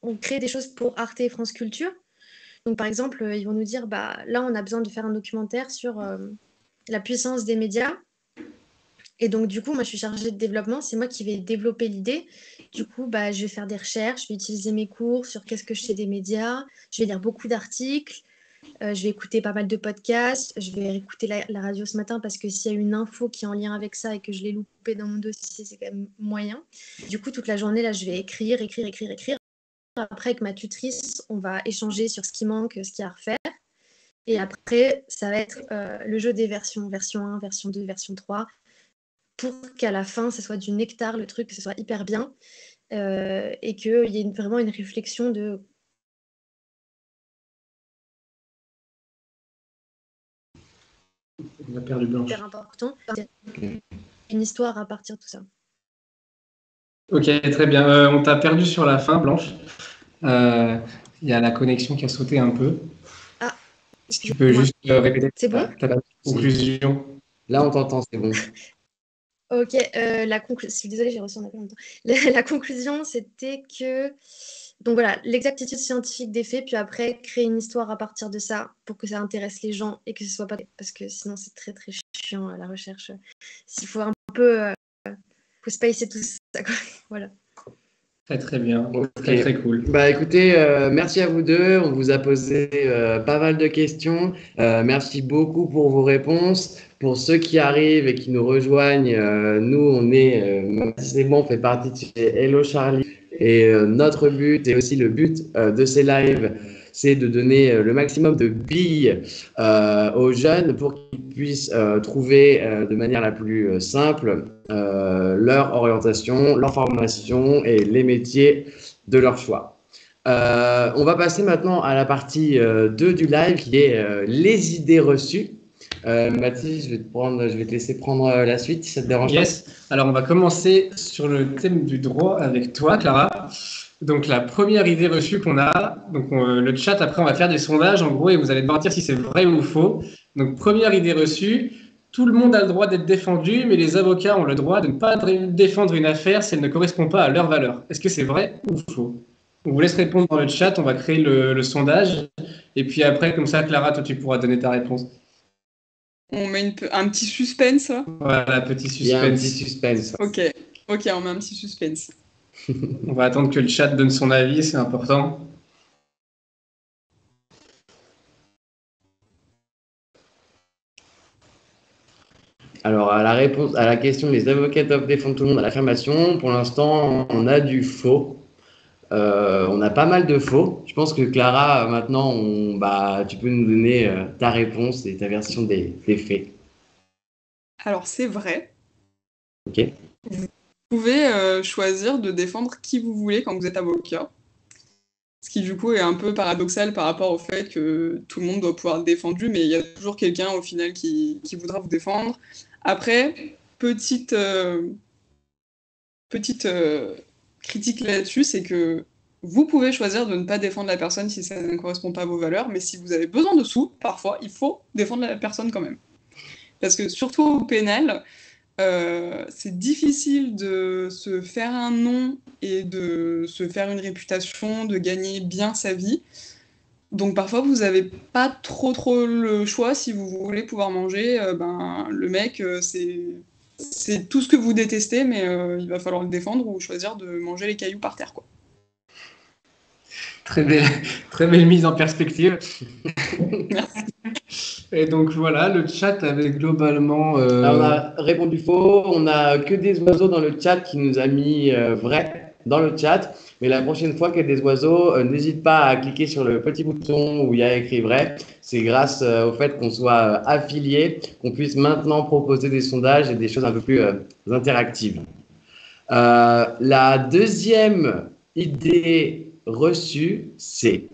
on crée des choses pour Arte et France Culture. Donc, par exemple, ils vont nous dire, bah, là, on a besoin de faire un documentaire sur la puissance des médias. Et donc, du coup, moi, je suis chargée de développement. C'est moi qui vais développer l'idée. Du coup, bah, je vais faire des recherches, je vais utiliser mes cours sur qu'est-ce que je sais des médias. Je vais lire beaucoup d'articles. Je vais écouter pas mal de podcasts. Je vais écouter la radio ce matin parce que s'il y a une info qui est en lien avec ça et que je l'ai loupé dans mon dossier, c'est quand même moyen. Du coup, toute la journée, là, je vais écrire. Après, avec ma tutrice, on va échanger sur ce qui manque, ce qu'il y a à refaire. Et après, ça va être le jeu des versions, version 1, version 2, version 3, pour qu'à la fin, ça soit du nectar, le truc, que ce soit hyper bien, et qu'il y ait vraiment une réflexion de On a perdu Blanche. Hyper important. Une histoire à partir de tout ça. Ok, très bien. On t'a perdu sur la fin, Blanche. Il y a la connexion qui a sauté un peu. Tu peux juste répéter C'est bon ta conclusion. Là, on t'entend, c'est bon. Ok, je suis désolée, j'ai reçu un appel en même temps. La conclusion, c'était que, donc voilà, l'exactitude scientifique des faits, puis après, créer une histoire à partir de ça pour que ça intéresse les gens et que ce soit pas... Parce que sinon, c'est très, très chiant, la recherche. S'il faut un peu... faut spacer tout ça, quoi. Voilà. Très, très bien. Ok. Très, très cool. Bah écoutez, merci à vous deux. On vous a posé pas mal de questions. Merci beaucoup pour vos réponses. Pour ceux qui arrivent et qui nous rejoignent, nous, on est, c'est bon, on fait partie de chez Hello Charlie. Et notre but, et aussi le but de ces lives, c'est de donner le maximum de billes aux jeunes pour qu'ils puissent trouver de manière la plus simple leur orientation, leur formation et les métiers de leur choix. On va passer maintenant à la partie 2 du live qui est les idées reçues. Mathis, je vais te laisser prendre la suite si ça te dérange pas. Yes. Alors, on va commencer sur le thème du droit avec toi, Clara. Donc, la première idée reçue qu'on a, donc le chat, après, on va faire des sondages, en gros, et vous allez devoir dire si c'est vrai ou faux. Donc, première idée reçue, tout le monde a le droit d'être défendu, mais les avocats ont le droit de ne pas défendre une affaire si elle ne correspond pas à leur valeur. Est-ce que c'est vrai ou faux? On vous laisse répondre dans le chat, on va créer le sondage, et puis après, comme ça, Clara, toi, tu pourras donner ta réponse. On met un petit suspense là. Voilà, petit Il y a un suspense. petit suspense. Ok, on met un petit suspense. On va attendre que le chat donne son avis, c'est important. Alors, à la réponse à la question, les avocats doivent défendre tout le monde à l'affirmation. Pour l'instant, on a du faux. On a pas mal de faux. Je pense que Clara, maintenant, tu peux nous donner ta réponse et ta version des faits. Alors c'est vrai. Ok. Vous pouvez choisir de défendre qui vous voulez quand vous êtes avocat. Ce qui du coup est un peu paradoxal par rapport au fait que tout le monde doit pouvoir être défendu, mais il y a toujours quelqu'un au final qui voudra vous défendre. Après, petite critique là-dessus, c'est que vous pouvez choisir de ne pas défendre la personne si ça ne correspond pas à vos valeurs, mais si vous avez besoin de sous, parfois, il faut défendre la personne quand même. Parce que surtout au pénal, c'est difficile de se faire un nom et de se faire une réputation, de gagner bien sa vie. Donc parfois, vous n'avez pas trop le choix si vous voulez pouvoir manger. Le mec, c'est tout ce que vous détestez, mais il va falloir le défendre ou choisir de manger les cailloux par terre, quoi. Très belle mise en perspective. Merci. Et donc voilà, le chat avait globalement... Alors, on a répondu faux. On a que des oiseaux dans le chat qui nous a mis vrai dans le chat. Mais la prochaine fois qu'il y a des oiseaux, n'hésite pas à cliquer sur le petit bouton où il y a écrit vrai. C'est grâce au fait qu'on soit affilié, qu'on puisse maintenant proposer des sondages et des choses un peu plus interactives. La deuxième idée reçue, c'est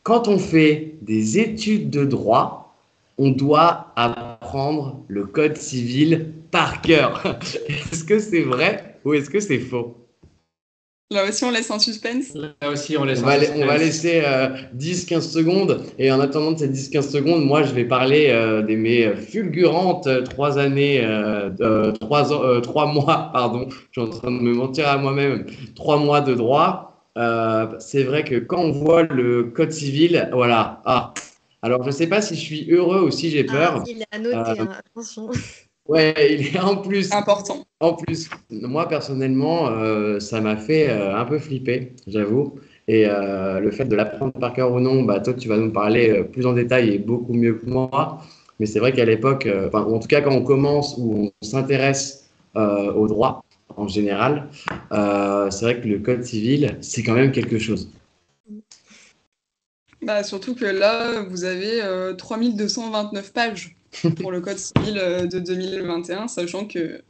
quand on fait des études de droit, on doit apprendre le code civil par cœur. Est-ce que c'est vrai ou est-ce que c'est faux? Là aussi, on laisse un suspense. Là aussi, on laisse On va laisser 10-15 secondes. Et en attendant de ces 10-15 secondes, moi, je vais parler de mes fulgurantes 3 mois, pardon. Je suis en train de me mentir à moi-même. 3 mois de droit. C'est vrai que quand on voit le code civil, voilà. Alors, je ne sais pas si je suis heureux ou si j'ai peur. Il est à noter, attention. Ouais, il est en plus. Important. En plus, moi personnellement, ça m'a fait un peu flipper, j'avoue. Et le fait de l'apprendre par cœur ou non, toi, tu vas nous parler plus en détail et beaucoup mieux que moi. Mais c'est vrai qu'à l'époque, ou en tout cas quand on commence ou on s'intéresse au droit en général, c'est vrai que le code civil, c'est quand même quelque chose. Surtout que là, vous avez 3229 pages pour le code civil de 2021, sachant que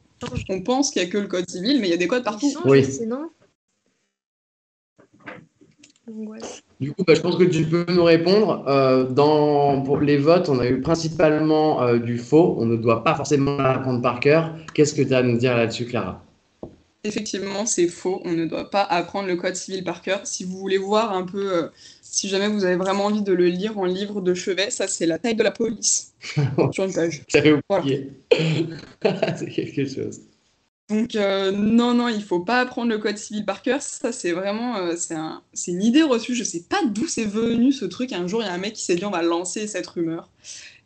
on pense qu'il n'y a que le code civil, mais il y a des codes partout. Oui. Sinon... L'angoisse. Du coup, je pense que tu peux nous répondre. Pour les votes, on a eu principalement du faux. On ne doit pas forcément l'apprendre par cœur. Qu'est-ce que tu as à nous dire là-dessus, Clara? Effectivement, c'est faux. On ne doit pas apprendre le code civil par cœur. Si vous voulez voir un peu, si jamais vous avez vraiment envie de le lire en livre de chevet, ça c'est la taille de la police sur une page. J'avais Voilà. oublié. C'est quelque chose. Donc non, il faut pas apprendre le code civil par cœur. Ça c'est vraiment, c'est une idée reçue. Je sais pas d'où c'est venu ce truc. Un jour il y a un mec qui s'est dit on va lancer cette rumeur.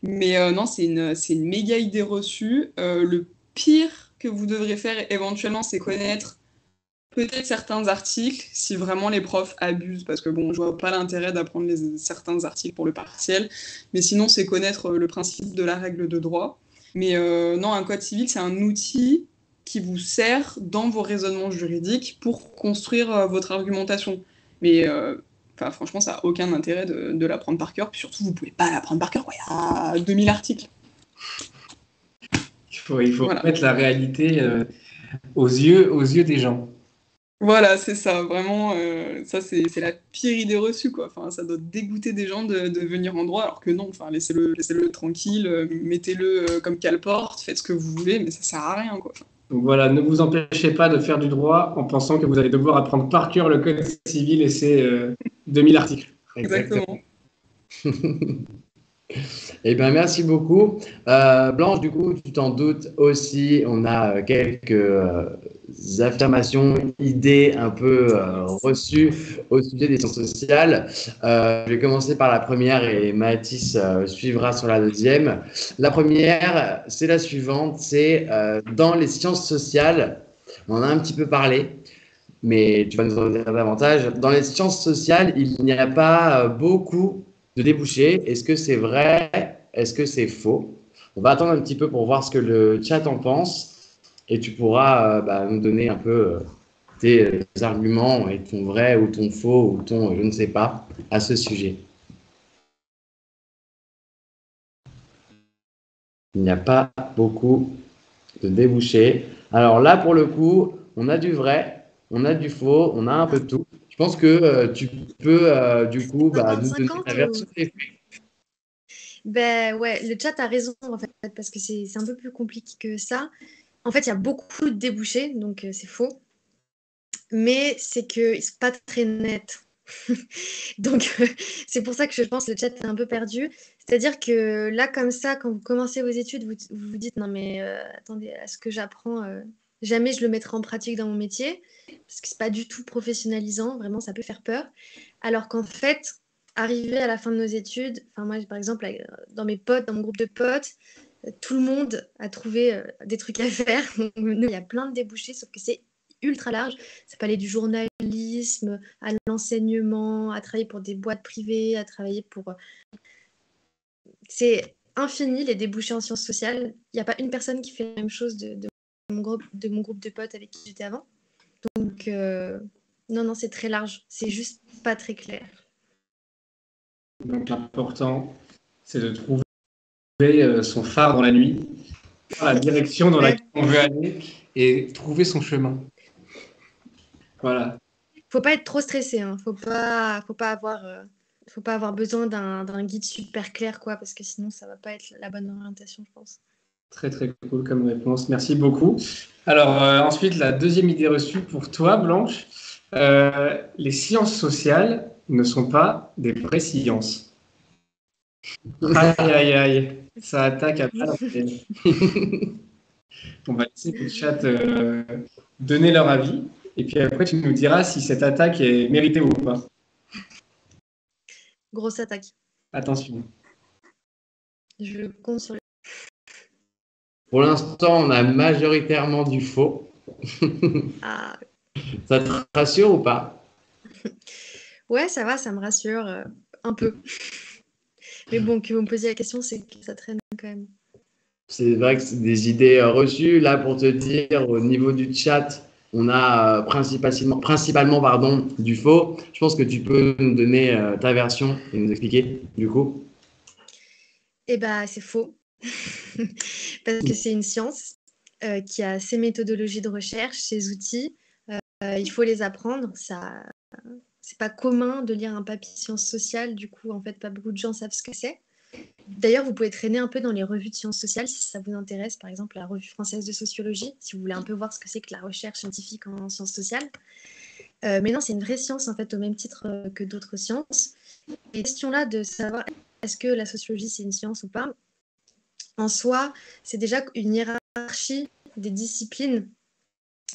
Mais non, c'est une méga idée reçue. Le pire que vous devrez faire éventuellement, c'est connaître peut-être certains articles, si vraiment les profs abusent, parce que bon, je vois pas l'intérêt d'apprendre certains articles pour le partiel, mais sinon c'est connaître le principe de la règle de droit. Mais non, un code civil, c'est un outil qui vous sert dans vos raisonnements juridiques pour construire votre argumentation. Mais franchement, ça n'a aucun intérêt de l'apprendre par cœur, puis surtout, vous pouvez pas l'apprendre par cœur, quoi. Il y a 2000 articles. Il faut Voilà. mettre la réalité aux yeux des gens. Voilà, c'est ça, vraiment, ça c'est la pire idée reçue, quoi. Enfin, ça doit dégoûter des gens de venir en droit, alors que non, enfin, laissez-le tranquille, mettez-le comme cale-porte, faites ce que vous voulez, mais ça sert à rien, quoi. Donc voilà, ne vous empêchez pas de faire du droit en pensant que vous allez devoir apprendre par cœur le code civil et ses 2000 articles. Exactement. Eh bien, merci beaucoup. Blanche, du coup, tu t'en doutes aussi, on a quelques affirmations, idées un peu reçues au sujet des sciences sociales. Je vais commencer par la première et Mathis suivra sur la deuxième. La première, c'est la suivante, c'est dans les sciences sociales, on en a un petit peu parlé, mais tu vas nous en dire davantage. Dans les sciences sociales, il n'y a pas beaucoup de débouchés. Est-ce que c'est vrai? Est-ce que c'est faux? On va attendre un petit peu pour voir ce que le chat en pense et tu pourras nous donner un peu tes arguments et ton vrai ou ton faux ou ton je ne sais pas à ce sujet. Il n'y a pas beaucoup de débouchés. Alors là, pour le coup, on a du vrai, on a du faux, on a un peu de tout. Je pense que tu peux du coup nous donner ta version des faits. Ben ouais, le chat a raison en fait, parce que c'est un peu plus compliqué que ça. En fait, il y a beaucoup de débouchés, donc c'est faux. Mais c'est que c'est pas très net. Donc c'est pour ça que je pense que le chat est un peu perdu. C'est-à-dire que là, comme ça, quand vous commencez vos études, vous vous dites non mais attendez, à ce que j'apprends, jamais je le mettrai en pratique dans mon métier, parce que c'est pas du tout professionnalisant, vraiment, ça peut faire peur. Alors qu'en fait, arrivé à la fin de nos études, enfin moi par exemple, dans mes potes, dans mon groupe de potes, tout le monde a trouvé des trucs à faire. Donc, nous, il y a plein de débouchés, sauf que c'est ultra large. Ça peut aller du journalisme à l'enseignement, à travailler pour des boîtes privées, à travailler pour... C'est infini, les débouchés en sciences sociales. Il n'y a pas une personne qui fait la même chose de mon groupe de potes avec qui j'étais avant. Donc, non, c'est très large. C'est juste pas très clair. Donc l'important, c'est de trouver son phare dans la nuit, la direction dans laquelle on veut aller et trouver son chemin. Voilà. Faut pas être trop stressé, hein. Faut pas avoir besoin d'un guide super clair, quoi, parce que sinon ça va pas être la bonne orientation, je pense. Très très cool comme réponse, merci beaucoup. Alors ensuite, la deuxième idée reçue pour toi, Blanche. Les sciences sociales ne sont pas des vraies sciences. Aïe aïe aïe, ça attaque à pas la peine. On va laisser le chat donner leur avis et puis après tu nous diras si cette attaque est méritée ou pas. Grosse attaque. Attention. Je compte sur Pour l'instant, on a majoritairement du faux. Ah. Ça te rassure ou pas? Ouais, ça va, ça me rassure un peu. Mais bon, que vous me posiez la question, c'est que ça traîne quand même. C'est vrai que c'est des idées reçues. Là, pour te dire, au niveau du chat, on a principalement du faux. Je pense que tu peux nous donner ta version et nous expliquer, du coup. Eh bien, c'est faux. Parce que c'est une science qui a ses méthodologies de recherche, ses outils. Il faut les apprendre. Ça c'est pas commun de lire un papier sciences sociales, du coup, en fait, pas beaucoup de gens savent ce que c'est. D'ailleurs, vous pouvez traîner un peu dans les revues de sciences sociales si ça vous intéresse, par exemple la revue française de sociologie, si vous voulez un peu voir ce que c'est que la recherche scientifique en sciences sociales. Mais non, c'est une vraie science, en fait, au même titre que d'autres sciences. Et la question-là de savoir est-ce que la sociologie, c'est une science ou pas, en soi, c'est déjà une hiérarchie des disciplines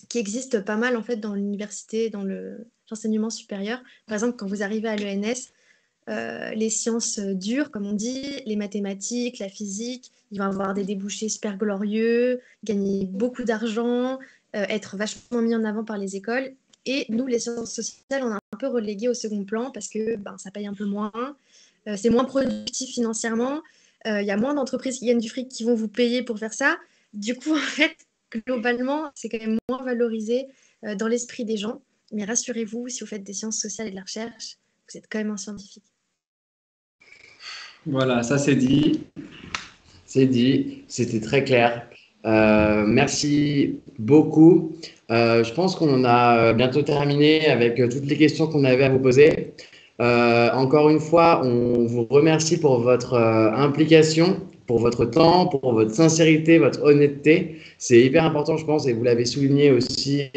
qui existe pas mal en fait dans l'université, dans l'enseignement supérieur. Par exemple, quand vous arrivez à l'ENS, les sciences dures, comme on dit, les mathématiques, la physique, ils vont avoir des débouchés super glorieux, gagner beaucoup d'argent, être vachement mis en avant par les écoles. Et nous, les sciences sociales, on est un peu relégués au second plan parce que ça paye un peu moins, c'est moins productif financièrement, il y a moins d'entreprises qui gagnent du fric qui vont vous payer pour faire ça. Du coup, en fait, globalement, c'est quand même moins valorisé dans l'esprit des gens. Mais rassurez-vous, si vous faites des sciences sociales et de la recherche, vous êtes quand même un scientifique. Voilà, ça c'est dit. C'est dit, c'était très clair. Merci beaucoup. Je pense qu'on a bientôt terminé avec toutes les questions qu'on avait à vous poser. Encore une fois, on vous remercie pour votre implication, pour votre temps, pour votre sincérité, votre honnêteté. C'est hyper important, je pense, et vous l'avez souligné aussi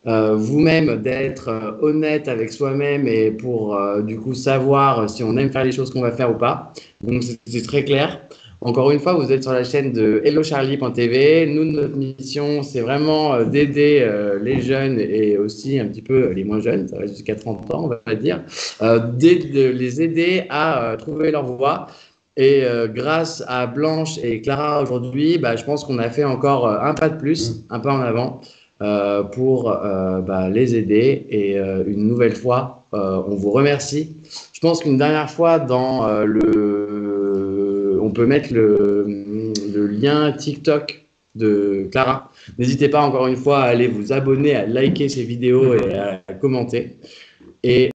vous-même, d'être honnête avec soi-même et pour du coup savoir si on aime faire les choses qu'on va faire ou pas. Donc, c'est très clair. Encore une fois, vous êtes sur la chaîne de hellocharlie.tv. Nous, notre mission, c'est vraiment d'aider les jeunes et aussi un petit peu les moins jeunes, ça va jusqu'à 30 ans, on va dire, de les aider à trouver leur voie. Et grâce à Blanche et Clara aujourd'hui, je pense qu'on a fait encore un pas de plus, un pas en avant pour les aider. Et une nouvelle fois, on vous remercie. Je pense qu'une dernière fois, on peut mettre le lien TikTok de Clara. N'hésitez pas encore une fois à aller vous abonner, à liker ces vidéos et à commenter. Et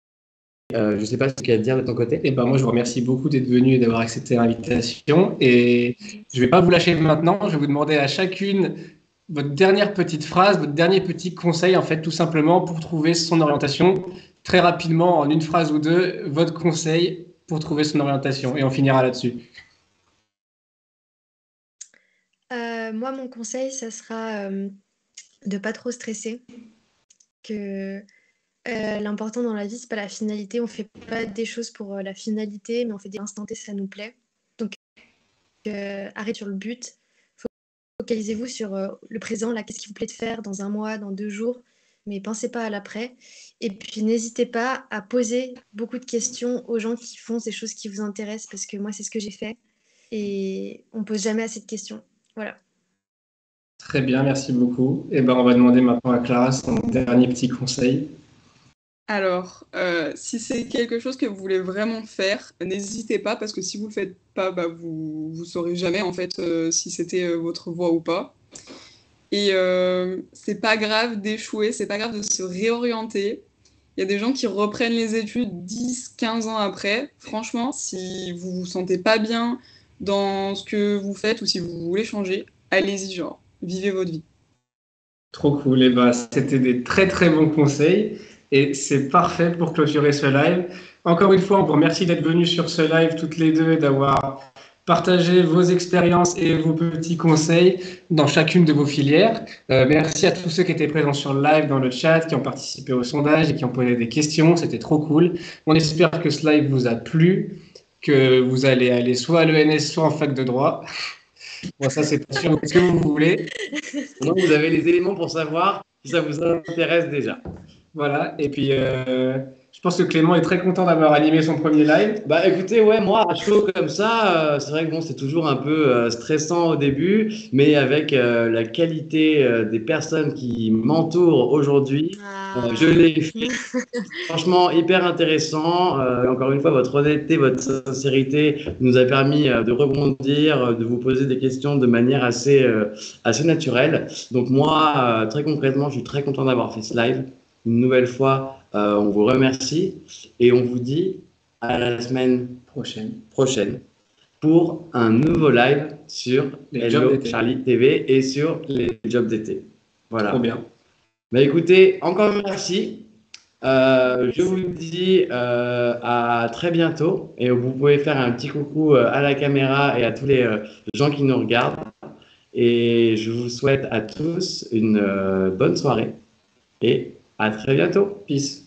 je ne sais pas ce qu'il y a à dire de ton côté. Et moi, je vous remercie beaucoup d'être venu et d'avoir accepté l'invitation. Et je ne vais pas vous lâcher maintenant. Je vais vous demander à chacune votre dernière petite phrase, votre dernier petit conseil, en fait, tout simplement pour trouver son orientation. Très rapidement, en une phrase ou deux, votre conseil pour trouver son orientation. Et on finira là-dessus. Moi, mon conseil, ça sera de ne pas trop stresser. Que l'important dans la vie, c'est pas la finalité. On fait pas des choses pour la finalité, mais on fait des instants T, ça nous plaît. Donc, arrêtez sur le but. Focalisez-vous sur le présent, là, qu'est-ce qui vous plaît de faire dans un mois, dans 2 jours, mais pensez pas à l'après. Et puis, n'hésitez pas à poser beaucoup de questions aux gens qui font ces choses qui vous intéressent, parce que moi, c'est ce que j'ai fait. Et on pose jamais assez de questions. Voilà. Très bien, merci beaucoup. Et on va demander maintenant à Clara son dernier petit conseil. Alors, si c'est quelque chose que vous voulez vraiment faire, n'hésitez pas, parce que si vous le faites pas, vous saurez jamais en fait si c'était votre voie ou pas. Et c'est pas grave d'échouer, c'est pas grave de se réorienter. Il y a des gens qui reprennent les études 10, 15 ans après. Franchement, si vous vous sentez pas bien dans ce que vous faites ou si vous voulez changer, allez-y, genre, vivez votre vie. Trop cool. Et c'était des très très bons conseils. Et c'est parfait pour clôturer ce live. Encore une fois, on vous remercie d'être venus sur ce live toutes les deux et d'avoir partagé vos expériences et vos petits conseils dans chacune de vos filières. Merci à tous ceux qui étaient présents sur le live, dans le chat, qui ont participé au sondage et qui ont posé des questions. C'était trop cool. On espère que ce live vous a plu, que vous allez aller soit à l'ENS, soit en fac de droit. Bon, ça, c'est pas sûr, ce que vous voulez. Donc, vous avez les éléments pour savoir si ça vous intéresse déjà. Voilà, et puis je pense que Clément est très content d'avoir animé son premier live. Écoutez, ouais, moi, à chaud comme ça, c'est vrai que c'est toujours un peu stressant au début, mais avec la qualité des personnes qui m'entourent aujourd'hui, je l'ai fait. Franchement, hyper intéressant. Encore une fois, votre honnêteté, votre sincérité nous a permis de rebondir, de vous poser des questions de manière assez naturelle. Donc moi, très concrètement, je suis très content d'avoir fait ce live. Une nouvelle fois, on vous remercie et on vous dit à la semaine prochaine pour un nouveau live sur Hello Charlie TV et sur les jobs d'été. Voilà. Trop bien. Écoutez, encore merci. Je vous dis à très bientôt et vous pouvez faire un petit coucou à la caméra et à tous les gens qui nous regardent. Et je vous souhaite à tous une bonne soirée et à très bientôt. Peace.